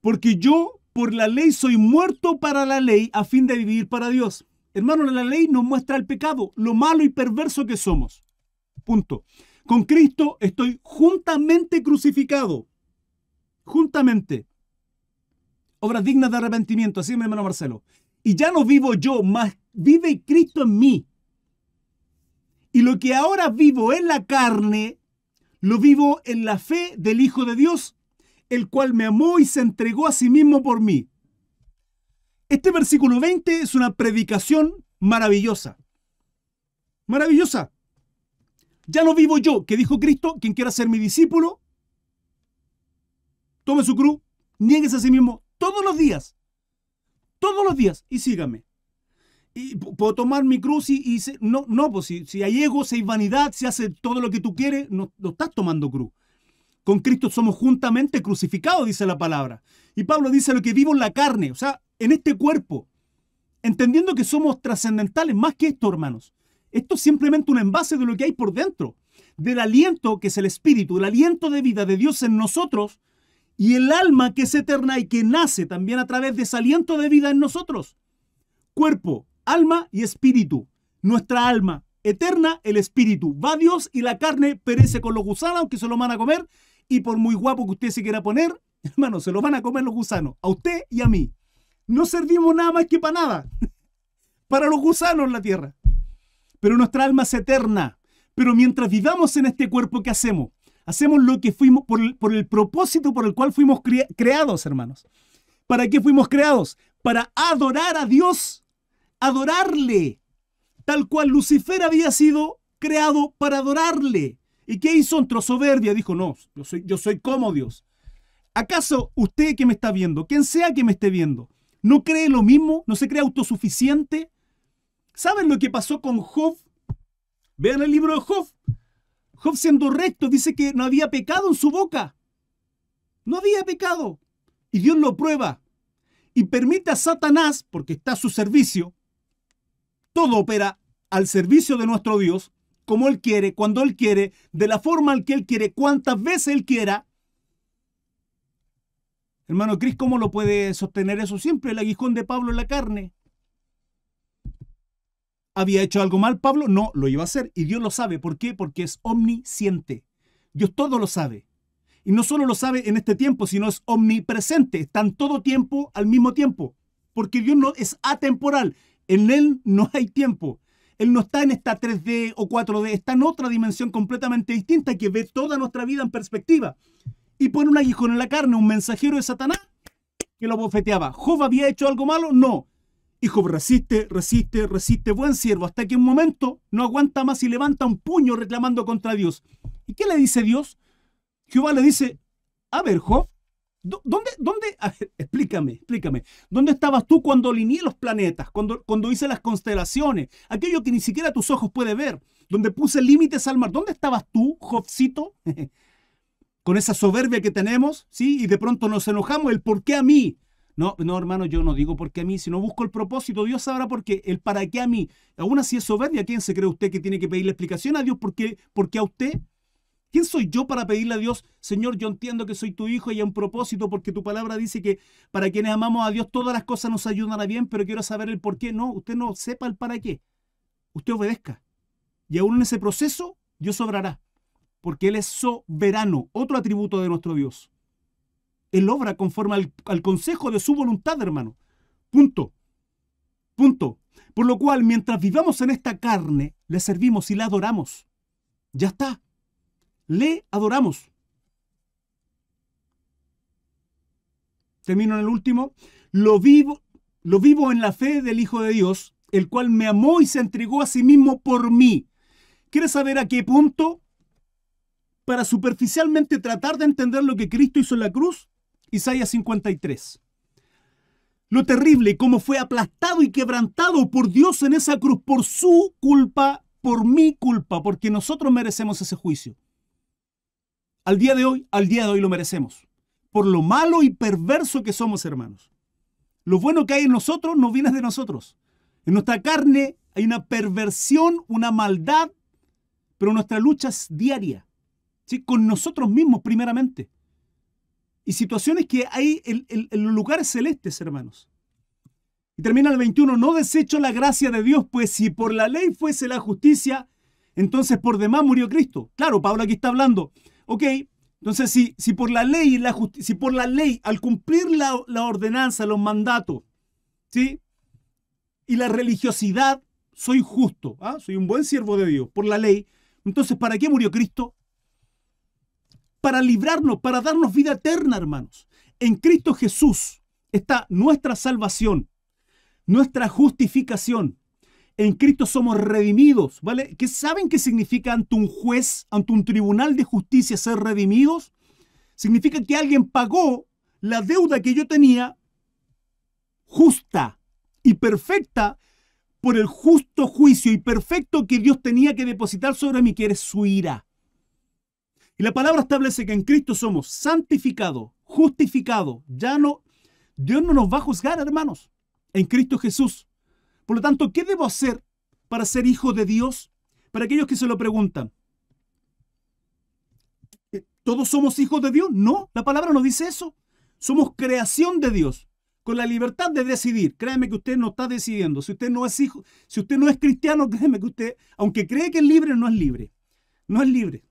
Porque yo por la ley soy muerto para la ley a fin de vivir para Dios. Hermano, la ley nos muestra el pecado, lo malo y perverso que somos. Punto. Con Cristo estoy juntamente crucificado. Juntamente. Obras dignas de arrepentimiento, así mi hermano Marcelo. Y ya no vivo yo, más vive Cristo en mí. Y lo que ahora vivo en la carne, lo vivo en la fe del Hijo de Dios, el cual me amó y se entregó a sí mismo por mí. Este versículo 20 es una predicación maravillosa. Maravillosa. Ya no vivo yo, que dijo Cristo, quien quiera ser mi discípulo, tome su cruz, niéguese a sí mismo todos los días, y sígame. Y puedo tomar mi cruz pues si hay ego, si hay vanidad, si hace todo lo que tú quieres, no estás tomando cruz. Con Cristo somos juntamente crucificados, dice la palabra. Y Pablo dice lo que vivo en la carne, o sea, en este cuerpo, entendiendo que somos trascendentales más que esto, hermanos. Esto es simplemente un envase de lo que hay por dentro, del aliento que es el espíritu, el aliento de vida de Dios en nosotros y el alma que es eterna y que nace también a través de ese aliento de vida en nosotros. Cuerpo, alma y espíritu. Nuestra alma eterna, el espíritu. Va a Dios y la carne perece con los gusanos, aunque se lo van a comer. Y por muy guapo que usted se quiera poner, hermano, se lo van a comer los gusanos, a usted y a mí. No servimos nada más que para nada, para los gusanos en la tierra. Pero nuestra alma es eterna, Pero mientras vivamos en este cuerpo, ¿qué hacemos? Hacemos lo que fuimos por el propósito por el cual fuimos creados, hermanos. ¿Para qué fuimos creados? Para adorar a Dios, adorarle, tal cual Lucifer había sido creado para adorarle. ¿Y qué hizo? Entró soberbia, dijo, no, yo soy como Dios. ¿Acaso usted que me está viendo, quien sea que me esté viendo, no cree lo mismo? ¿No se cree autosuficiente? ¿Saben lo que pasó con Job? Vean el libro de Job. Job, siendo recto, dice que no había pecado en su boca. No había pecado. Y Dios lo prueba. Y permite a Satanás, porque está a su servicio, todo opera al servicio de nuestro Dios, como Él quiere, cuando Él quiere, de la forma en que Él quiere, cuantas veces Él quiera. Hermano Cris, ¿cómo lo puede sostener eso siempre? El aguijón de Pablo en la carne. ¿Había hecho algo mal Pablo? No, lo iba a hacer. Y Dios lo sabe. ¿Por qué? Porque es omnisciente. Dios todo lo sabe. Y no solo lo sabe en este tiempo, sino es omnipresente. Está en todo tiempo al mismo tiempo. Porque Dios no es atemporal. En Él no hay tiempo. Él no está en esta 3D o 4D. Está en otra dimensión completamente distinta que ve toda nuestra vida en perspectiva. Y pone un aguijón en la carne, un mensajero de Satanás que lo bofeteaba. ¿Job había hecho algo malo? No. Y Job resiste, buen siervo, hasta que un momento no aguanta más y levanta un puño reclamando contra Dios. ¿Y qué le dice Dios? Jehová le dice, a ver, Job, ¿dónde? A ver, explícame. ¿Dónde estabas tú cuando alineé los planetas, cuando hice las constelaciones? Aquello que ni siquiera tus ojos pueden ver, donde puse límites al mar. ¿Dónde estabas tú, Jobcito? Con esa soberbia que tenemos, ¿sí? Y de pronto nos enojamos, el por qué a mí. No, hermano, yo no digo por qué a mí, sino busco el propósito. Dios sabrá por qué, el para qué a mí. Aún así es soberbia. ¿Quién se cree usted que tiene que pedirle explicación a Dios por qué a usted? ¿Quién soy yo para pedirle a Dios, Señor, yo entiendo que soy tu hijo y hay un propósito porque tu palabra dice que para quienes amamos a Dios todas las cosas nos ayudan a bien, pero quiero saber el por qué? No, usted no sepa el para qué. Usted obedezca. Y aún en ese proceso, Dios obrará. Porque Él es soberano, otro atributo de nuestro Dios. Él obra conforme al consejo de su voluntad, hermano. Punto. Por lo cual, mientras vivamos en esta carne, le servimos y le adoramos. Ya está. Le adoramos. Termino en el último. Lo vivo en la fe del Hijo de Dios, el cual me amó y se entregó a sí mismo por mí. ¿Quieres saber a qué punto? Para superficialmente tratar de entender lo que Cristo hizo en la cruz, Isaías 53. Lo terrible, cómo fue aplastado y quebrantado por Dios en esa cruz, por su culpa, por mi culpa, porque nosotros merecemos ese juicio. Al día de hoy lo merecemos, por lo malo y perverso que somos, hermanos. Lo bueno que hay en nosotros no viene de nosotros. En nuestra carne hay una perversión, una maldad, pero nuestra lucha es diaria. ¿Sí? Con nosotros mismos primeramente. Y situaciones que hay en los lugares celestes, hermanos. Y termina el 21, no desecho la gracia de Dios, pues si por la ley fuese la justicia, entonces por demás murió Cristo. Claro, Pablo aquí está hablando. Ok, entonces si por la ley al cumplir la ordenanza, los mandatos, ¿sí? Y la religiosidad, soy justo, soy un buen siervo de Dios, por la ley, entonces ¿para qué murió Cristo? Para librarnos, para darnos vida eterna, hermanos. En Cristo Jesús está nuestra salvación, nuestra justificación. En Cristo somos redimidos, ¿vale? ¿Qué saben qué significa ante un juez, ante un tribunal de justicia ser redimidos? Significa que alguien pagó la deuda que yo tenía justa y perfecta por el justo juicio y perfecto que Dios tenía que depositar sobre mí, que es su ira. Y la palabra establece que en Cristo somos santificados, justificados. Dios no nos va a juzgar, hermanos, en Cristo Jesús. Por lo tanto, ¿qué debo hacer para ser hijo de Dios? Para aquellos que se lo preguntan. ¿Todos somos hijos de Dios? No, la palabra no dice eso. Somos creación de Dios, con la libertad de decidir. Créame que usted no está decidiendo. Si usted no es hijo, si usted no es cristiano, créeme que usted, aunque cree que es libre, no es libre. No es libre.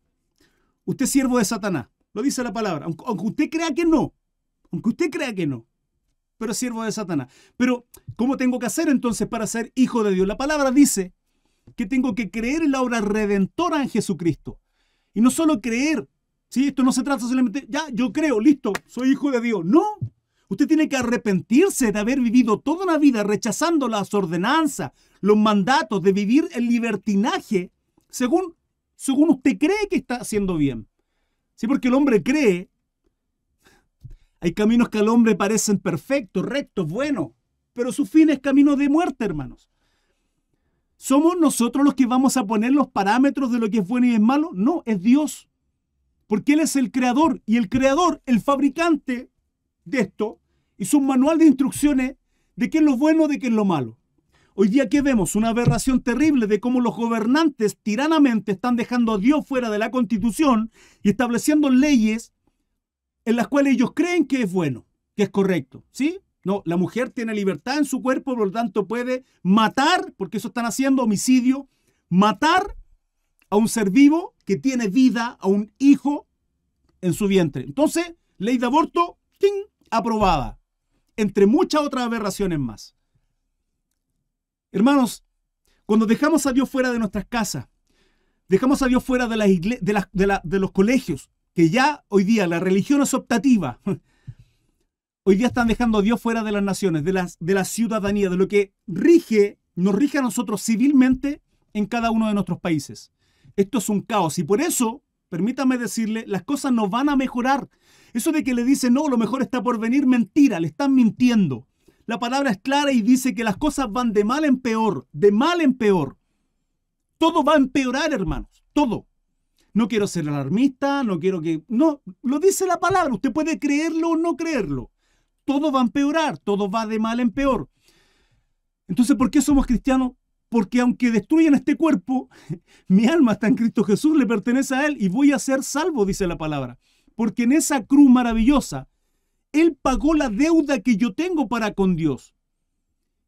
Usted es siervo de Satanás. Lo dice la palabra. Aunque usted crea que no. Aunque usted crea que no. Pero es siervo de Satanás. Pero, ¿cómo tengo que hacer entonces para ser hijo de Dios? La palabra dice que tengo que creer en la obra redentora en Jesucristo. Y no solo creer, ¿sí? Esto no se trata solamente, ya, yo creo, listo, soy hijo de Dios. No, usted tiene que arrepentirse de haber vivido toda una vida rechazando las ordenanzas, los mandatos, de vivir el libertinaje según usted cree que está haciendo bien. Sí, porque el hombre cree. Hay caminos que al hombre parecen perfectos, rectos, buenos, pero su fin es camino de muerte, hermanos. ¿Somos nosotros los que vamos a poner los parámetros de lo que es bueno y es malo? No, es Dios. Porque Él es el creador, y el creador, el fabricante de esto, hizo un manual de instrucciones de qué es lo bueno, de qué es lo malo. Hoy día, ¿qué vemos? Una aberración terrible de cómo los gobernantes tiranamente están dejando a Dios fuera de la Constitución y estableciendo leyes en las cuales ellos creen que es bueno, que es correcto, ¿sí? No, la mujer tiene libertad en su cuerpo, por lo tanto puede matar, porque eso están haciendo, homicidio, matar a un ser vivo que tiene vida, a un hijo en su vientre. Entonces, ley de aborto, ¡ting!, aprobada, entre muchas otras aberraciones más. Hermanos, cuando dejamos a Dios fuera de nuestras casas, dejamos a Dios fuera de los colegios, que ya hoy día la religión es optativa. Hoy día están dejando a Dios fuera de las naciones, de la ciudadanía, de lo que nos rige a nosotros civilmente en cada uno de nuestros países. Esto es un caos y por eso, permítame decirle, las cosas no van a mejorar. Eso de que le dicen, no, lo mejor está por venir, mentira, le están mintiendo. La palabra es clara y dice que las cosas van de mal en peor, de mal en peor. Todo va a empeorar, hermanos, todo. No quiero ser alarmista, no quiero que... No, lo dice la palabra, usted puede creerlo o no creerlo. Todo va a empeorar, todo va de mal en peor. Entonces, ¿por qué somos cristianos? Porque aunque destruyan este cuerpo, mi alma está en Cristo Jesús, le pertenece a Él y voy a ser salvo, dice la palabra. Porque en esa cruz maravillosa, Él pagó la deuda que yo tengo para con Dios.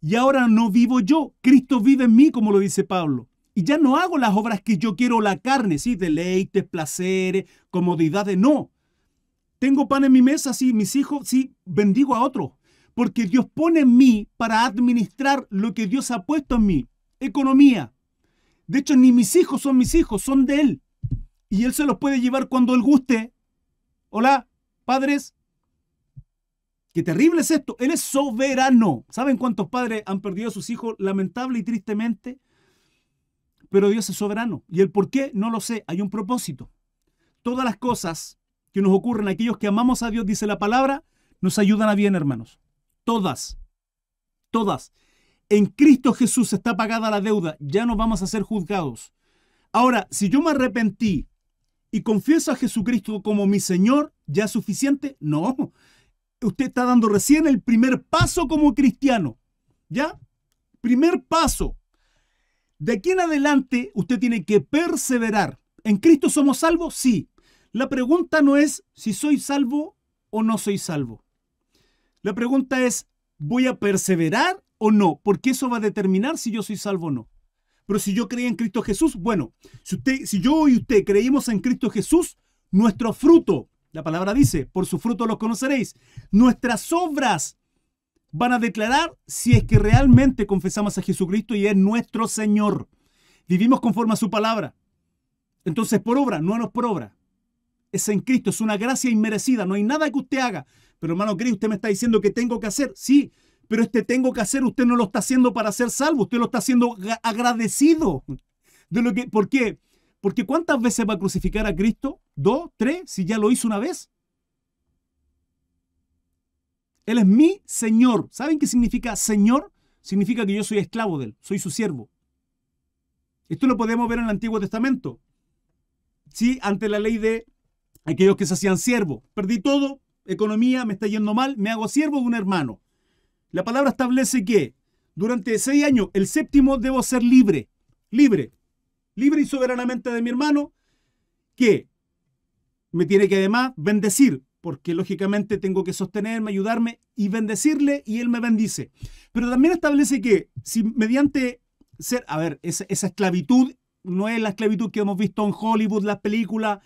Y ahora no vivo yo, Cristo vive en mí, como lo dice Pablo. Y ya no hago las obras que yo quiero, la carne, ¿sí? Deleites, placeres, comodidades, no. Tengo pan en mi mesa, sí, mis hijos, sí, bendigo a otros. Porque Dios pone en mí para administrar lo que Dios ha puesto en mí. Economía. De hecho, ni mis hijos, son de Él. Y Él se los puede llevar cuando Él guste. Hola, padres. Qué terrible es esto. Él es soberano. ¿Saben cuántos padres han perdido a sus hijos lamentable y tristemente? Pero Dios es soberano. ¿Y el por qué? No lo sé. Hay un propósito. Todas las cosas que nos ocurren a aquellos que amamos a Dios, dice la palabra, nos ayudan a bien, hermanos. Todas. Todas. En Cristo Jesús está pagada la deuda. Ya no vamos a ser juzgados. Ahora, si yo me arrepentí y confieso a Jesucristo como mi Señor, ¿ya es suficiente? No. Usted está dando recién el primer paso como cristiano. ¿Ya? Primer paso. De aquí en adelante, usted tiene que perseverar. ¿En Cristo somos salvos? Sí. La pregunta no es si soy salvo o no soy salvo. La pregunta es, ¿voy a perseverar o no? Porque eso va a determinar si yo soy salvo o no. Pero si yo creí en Cristo Jesús, bueno, si yo y usted creímos en Cristo Jesús, nuestro fruto, la palabra dice, por su fruto los conoceréis, nuestras obras van a declarar si es que realmente confesamos a Jesucristo y es nuestro Señor. Vivimos conforme a su palabra. Entonces, por obra, no por obra. Es en Cristo, es una gracia inmerecida, no hay nada que usted haga. Pero hermano Cris, usted me está diciendo que tengo que hacer. Sí, pero este tengo que hacer, usted no lo está haciendo para ser salvo, usted lo está haciendo agradecido. ¿Por qué? Porque ¿cuántas veces va a crucificar a Cristo? ¿2, 3? Si ya lo hizo una vez. Él es mi Señor. ¿Saben qué significa Señor? Significa que yo soy esclavo de Él, soy su siervo. Esto lo podemos ver en el Antiguo Testamento. Sí, ante la ley de aquellos que se hacían siervos. Perdí todo, economía, me está yendo mal, me hago siervo de un hermano. La palabra establece que durante 6 años, el 7º debo ser libre. Libre y soberanamente de mi hermano, que me tiene que además bendecir, porque lógicamente tengo que sostenerme, ayudarme y bendecirle, y él me bendice. Pero también establece que si mediante esa esclavitud no es la esclavitud que hemos visto en Hollywood, las películas,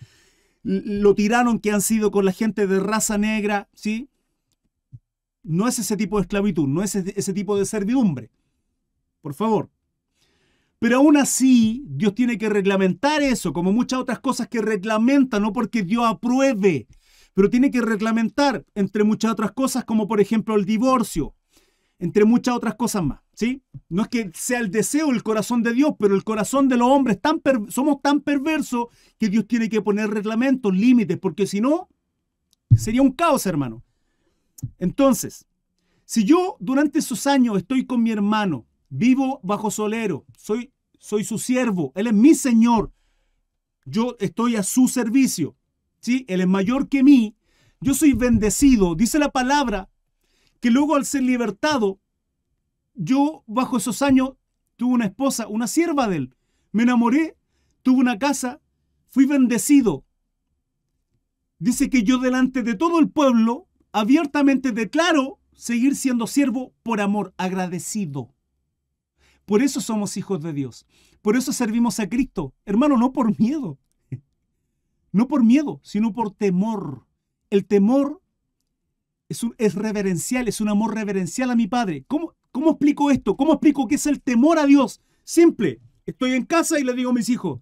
lo tirano que han sido con la gente de raza negra, ¿sí? No es ese tipo de esclavitud, no es ese tipo de servidumbre. Por favor. Pero aún así, Dios tiene que reglamentar eso, como muchas otras cosas que reglamenta, no porque Dios apruebe, pero tiene que reglamentar entre muchas otras cosas, como por ejemplo el divorcio, entre muchas otras cosas más, ¿sí? No es que sea el deseo, el corazón de Dios, pero el corazón de los hombres somos tan perversos que Dios tiene que poner reglamentos, límites, porque si no, sería un caos, hermano. Entonces, si yo durante esos años estoy con mi hermano, vivo bajo solero, soy su siervo, él es mi Señor, yo estoy a su servicio, ¿sí? Él es mayor que mí, yo soy bendecido, dice la palabra, que luego al ser libertado, yo bajo esos años tuve una esposa, una sierva de él, me enamoré, tuve una casa, fui bendecido. Dice que yo delante de todo el pueblo abiertamente declaro seguir siendo siervo por amor, agradecido. Por eso somos hijos de Dios. Por eso servimos a Cristo. Hermano, no por miedo. No por miedo, sino por temor. El temor es reverencial, es un amor reverencial a mi Padre. ¿Cómo explico esto? ¿Cómo explico qué es el temor a Dios? Simple. Estoy en casa y le digo a mis hijos,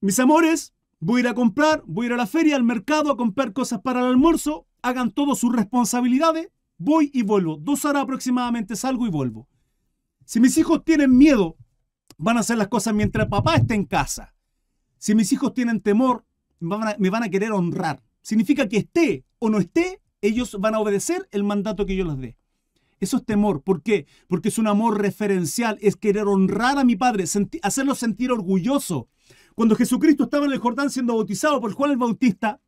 mis amores, voy a ir a comprar, voy a ir a la feria, al mercado, a comprar cosas para el almuerzo, hagan todas sus responsabilidades, voy y vuelvo. 2 horas aproximadamente salgo y vuelvo. Si mis hijos tienen miedo, van a hacer las cosas mientras papá esté en casa. Si mis hijos tienen temor, me van a querer honrar. Significa que esté o no esté, ellos van a obedecer el mandato que yo les dé. Eso es temor. ¿Por qué? Porque es un amor referencial, es querer honrar a mi Padre, hacerlo sentir orgulloso. Cuando Jesucristo estaba en el Jordán siendo bautizado por Juan el Bautista,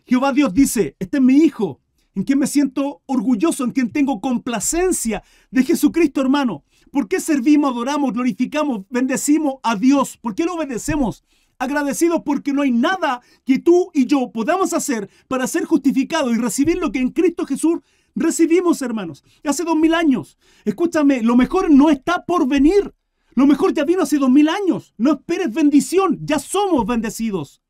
Jehová Dios dice, este es mi hijo, en quien me siento orgulloso, en quien tengo complacencia de Jesucristo, hermano. ¿Por qué servimos, adoramos, glorificamos, bendecimos a Dios? ¿Por qué lo obedecemos? Agradecidos porque no hay nada que tú y yo podamos hacer para ser justificados y recibir lo que en Cristo Jesús recibimos, hermanos. Hace 2000 años. Escúchame, lo mejor no está por venir. Lo mejor ya vino hace 2000 años. No esperes bendición, ya somos bendecidos.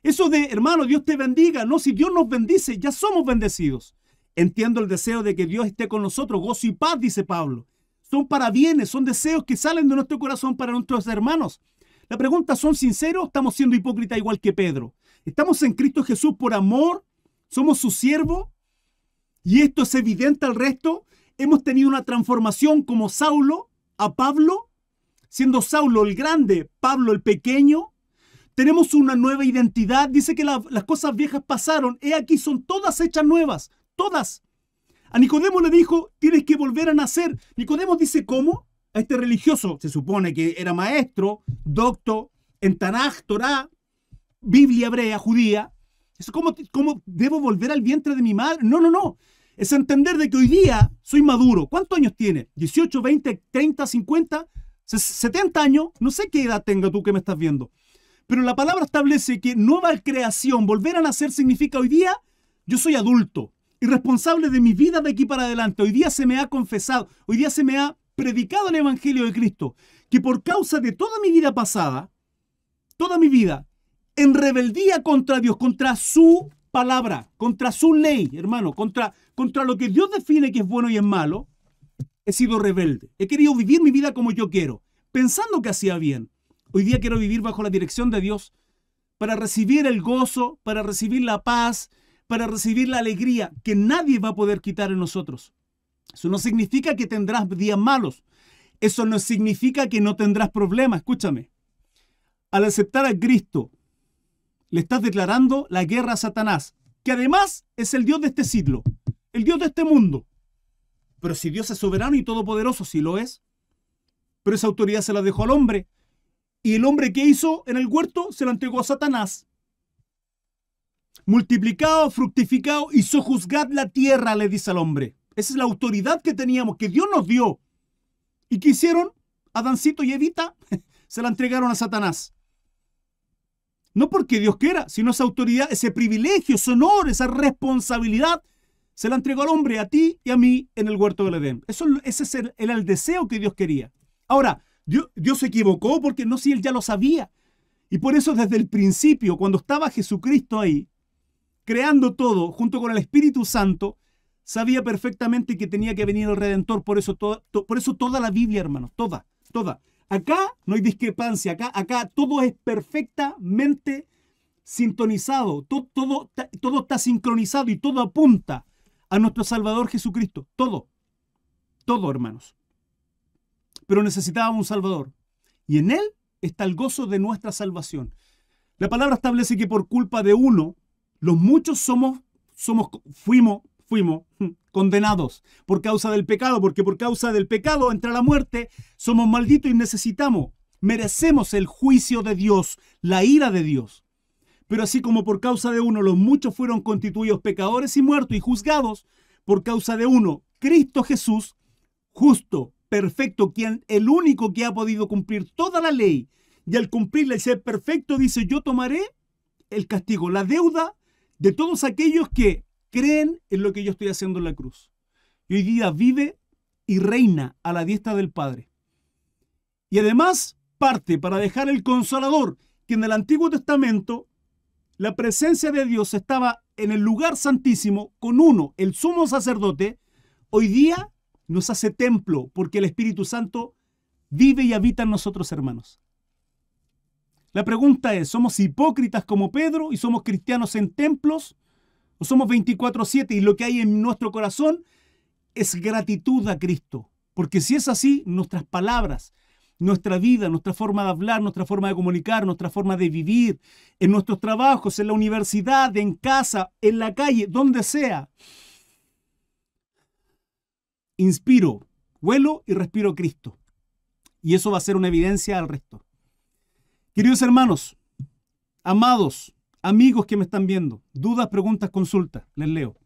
Eso de, hermano, Dios te bendiga. No, si Dios nos bendice, ya somos bendecidos. Entiendo el deseo de que Dios esté con nosotros. Gozo y paz, dice Pablo. Son para bienes, son deseos que salen de nuestro corazón para nuestros hermanos. La pregunta, ¿son sinceros? ¿Estamos siendo hipócritas igual que Pedro? ¿Estamos en Cristo Jesús por amor? ¿Somos su siervo? Y esto es evidente al resto. Hemos tenido una transformación como Saulo a Pablo, siendo Saulo el grande, Pablo el pequeño. Tenemos una nueva identidad. Dice que las cosas viejas pasaron. He aquí son todas hechas nuevas. Todas. A Nicodemo le dijo, tienes que volver a nacer. Nicodemo dice, ¿cómo? A este religioso, se supone que era maestro, doctor, en Tanaj, Torá, Biblia hebrea, judía. ¿Cómo debo volver al vientre de mi madre? No. Es entender de que hoy día soy maduro. ¿Cuántos años tiene? ¿18, 20, 30, 50, 70 años? No sé qué edad tenga tú que me estás viendo. Pero la palabra establece que nueva creación, volver a nacer significa hoy día yo soy adulto y responsable de mi vida de aquí para adelante. Hoy día se me ha confesado, hoy día se me ha predicado el Evangelio de Cristo, que por causa de toda mi vida pasada, toda mi vida, en rebeldía contra Dios, contra su palabra, contra su ley, hermano, contra lo que Dios define que es bueno y es malo, he sido rebelde. He querido vivir mi vida como yo quiero, pensando que hacía bien. Hoy día quiero vivir bajo la dirección de Dios para recibir el gozo, para recibir la paz, para recibir la alegría que nadie va a poder quitar en nosotros. Eso no significa que tendrás días malos. Eso no significa que no tendrás problemas. Escúchame. Al aceptar a Cristo, le estás declarando la guerra a Satanás, que además es el Dios de este siglo, el Dios de este mundo. Pero si Dios es soberano y todopoderoso, sí lo es. Pero esa autoridad se la dejó al hombre. Y el hombre que hizo en el huerto se la entregó a Satanás. Multiplicado, fructificado y sojuzgad la tierra, le dice al hombre. Esa es la autoridad que teníamos, que Dios nos dio. ¿Y qué hicieron? Adancito y Evita se la entregaron a Satanás. No porque Dios quiera, sino esa autoridad, ese privilegio, ese honor, esa responsabilidad, se la entregó al hombre, a ti y a mí, en el huerto del Edén. Ese era el deseo que Dios quería. Ahora, Dios se equivocó porque no, si Él ya lo sabía. Y por eso desde el principio, cuando estaba Jesucristo ahí, creando todo, junto con el Espíritu Santo, sabía perfectamente que tenía que venir el Redentor. Por eso toda la Biblia, hermanos, toda. Acá no hay discrepancia, acá todo es perfectamente sintonizado, todo está sincronizado y todo apunta a nuestro Salvador Jesucristo. Todo, hermanos. Pero necesitábamos un Salvador. Y en Él está el gozo de nuestra salvación. La palabra establece que por culpa de uno, los muchos fuimos condenados por causa del pecado, porque por causa del pecado entra la muerte, somos malditos y merecemos el juicio de Dios, la ira de Dios. Pero así como por causa de uno los muchos fueron constituidos pecadores y muertos y juzgados, por causa de uno, Cristo Jesús, justo, perfecto, el único que ha podido cumplir toda la ley, y al cumplirla y ser perfecto, dice, yo tomaré el castigo, la deuda de todos aquellos que creen en lo que yo estoy haciendo en la cruz. Y hoy día vive y reina a la diestra del Padre. Y además parte para dejar el Consolador, que en el Antiguo Testamento la presencia de Dios estaba en el lugar santísimo con uno, el sumo sacerdote. Hoy día nos hace templo porque el Espíritu Santo vive y habita en nosotros, hermanos. La pregunta es, ¿somos hipócritas como Pedro y somos cristianos en templos? ¿O somos 24/7 y lo que hay en nuestro corazón es gratitud a Cristo? Porque si es así, nuestras palabras, nuestra vida, nuestra forma de hablar, nuestra forma de comunicar, nuestra forma de vivir, en nuestros trabajos, en la universidad, en casa, en la calle, donde sea, inspiro, huelo y respiro Cristo. Y eso va a ser una evidencia al resto. Queridos hermanos, amados, amigos que me están viendo, dudas, preguntas, consultas, les leo.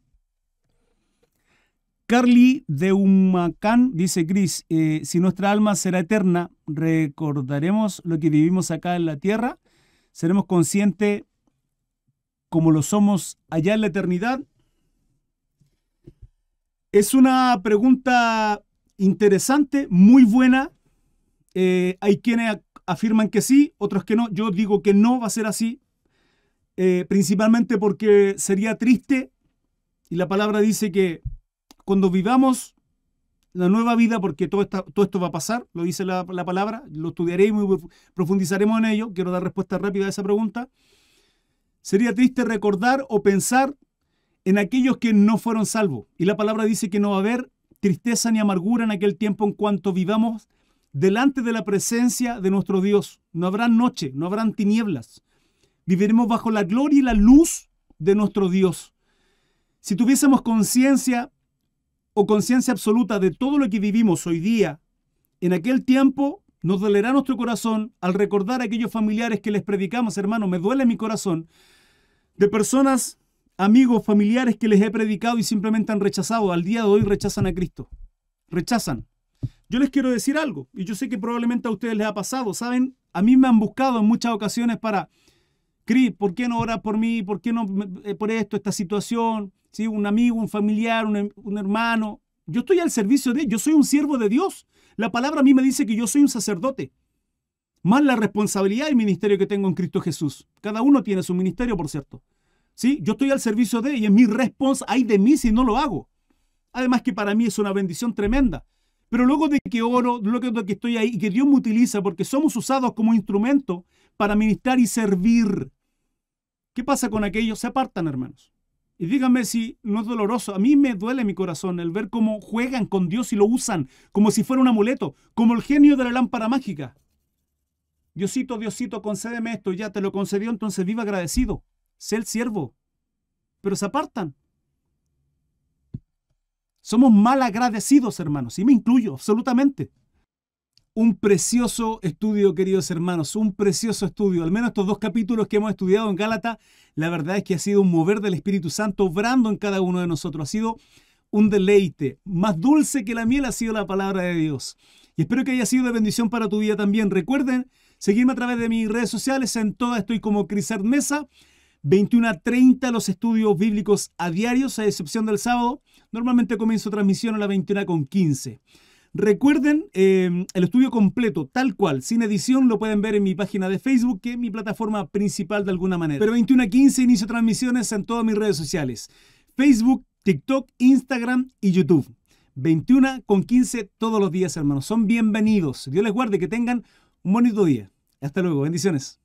Carly de Humacán dice, Cris, si nuestra alma será eterna, ¿recordaremos lo que vivimos acá en la tierra? ¿Seremos conscientes como lo somos allá en la eternidad? Es una pregunta interesante, muy buena. Hay quienes afirman que sí, otros que no. Yo digo que no va a ser así, principalmente porque sería triste, y la palabra dice que cuando vivamos la nueva vida, porque todo esto va a pasar, lo dice la palabra, lo estudiaremos y profundizaremos en ello. Quiero dar respuesta rápida a esa pregunta. Sería triste recordar o pensar en aquellos que no fueron salvos. Y la palabra dice que no va a haber tristeza ni amargura en aquel tiempo en cuanto vivamos delante de la presencia de nuestro Dios. No habrá noche, no habrán tinieblas. Viviremos bajo la gloria y la luz de nuestro Dios. Si tuviésemos conciencia o conciencia absoluta de todo lo que vivimos hoy día, en aquel tiempo nos dolerá nuestro corazón al recordar a aquellos familiares que les predicamos. Hermano, me duele mi corazón de personas, amigos, familiares que les he predicado y simplemente han rechazado. Al día de hoy rechazan a Cristo. Rechazan. Yo les quiero decir algo, y yo sé que probablemente a ustedes les ha pasado. ¿Saben? A mí me han buscado en muchas ocasiones para, Cris, ¿por qué no orar por mí? ¿Por qué no por esto, esta situación? ¿Sí? Un amigo, un familiar, un hermano. Yo estoy al servicio de Dios. Yo soy un siervo de Dios. La palabra a mí me dice que yo soy un sacerdote. Más la responsabilidad y ministerio que tengo en Cristo Jesús. Cada uno tiene su ministerio, por cierto. ¿Sí? Yo estoy al servicio de Él y es mi responsabilidad. Ay de mí si no lo hago. Además que para mí es una bendición tremenda. Pero luego de que oro, luego de que estoy ahí y que Dios me utiliza porque somos usados como instrumento para ministrar y servir. ¿Qué pasa con aquellos? Se apartan, hermanos. Y díganme si no es doloroso. A mí me duele mi corazón el ver cómo juegan con Dios y lo usan como si fuera un amuleto, como el genio de la lámpara mágica. Diosito, Diosito, concédeme esto. Ya te lo concedió, entonces viva agradecido. Sé el siervo. Pero se apartan. Somos mal agradecidos, hermanos. Y me incluyo, absolutamente. Un precioso estudio, queridos hermanos, un precioso estudio. Al menos estos 2 capítulos que hemos estudiado en Gálatas, la verdad es que ha sido un mover del Espíritu Santo obrando en cada uno de nosotros. Ha sido un deleite. Más dulce que la miel ha sido la palabra de Dios. Y espero que haya sido de bendición para tu vida también. Recuerden seguirme a través de mis redes sociales. En todas estoy como Crisart Mesa. 21:30 los estudios bíblicos a diarios, a excepción del sábado. Normalmente comienzo transmisión a las 21:15. Recuerden, el estudio completo, tal cual, sin edición, lo pueden ver en mi página de Facebook, que es mi plataforma principal de alguna manera. Pero 21:15 inicio transmisiones en todas mis redes sociales. Facebook, TikTok, Instagram y YouTube. 21:15 todos los días, hermanos. Son bienvenidos. Dios les guarde, que tengan un bonito día. Hasta luego. Bendiciones.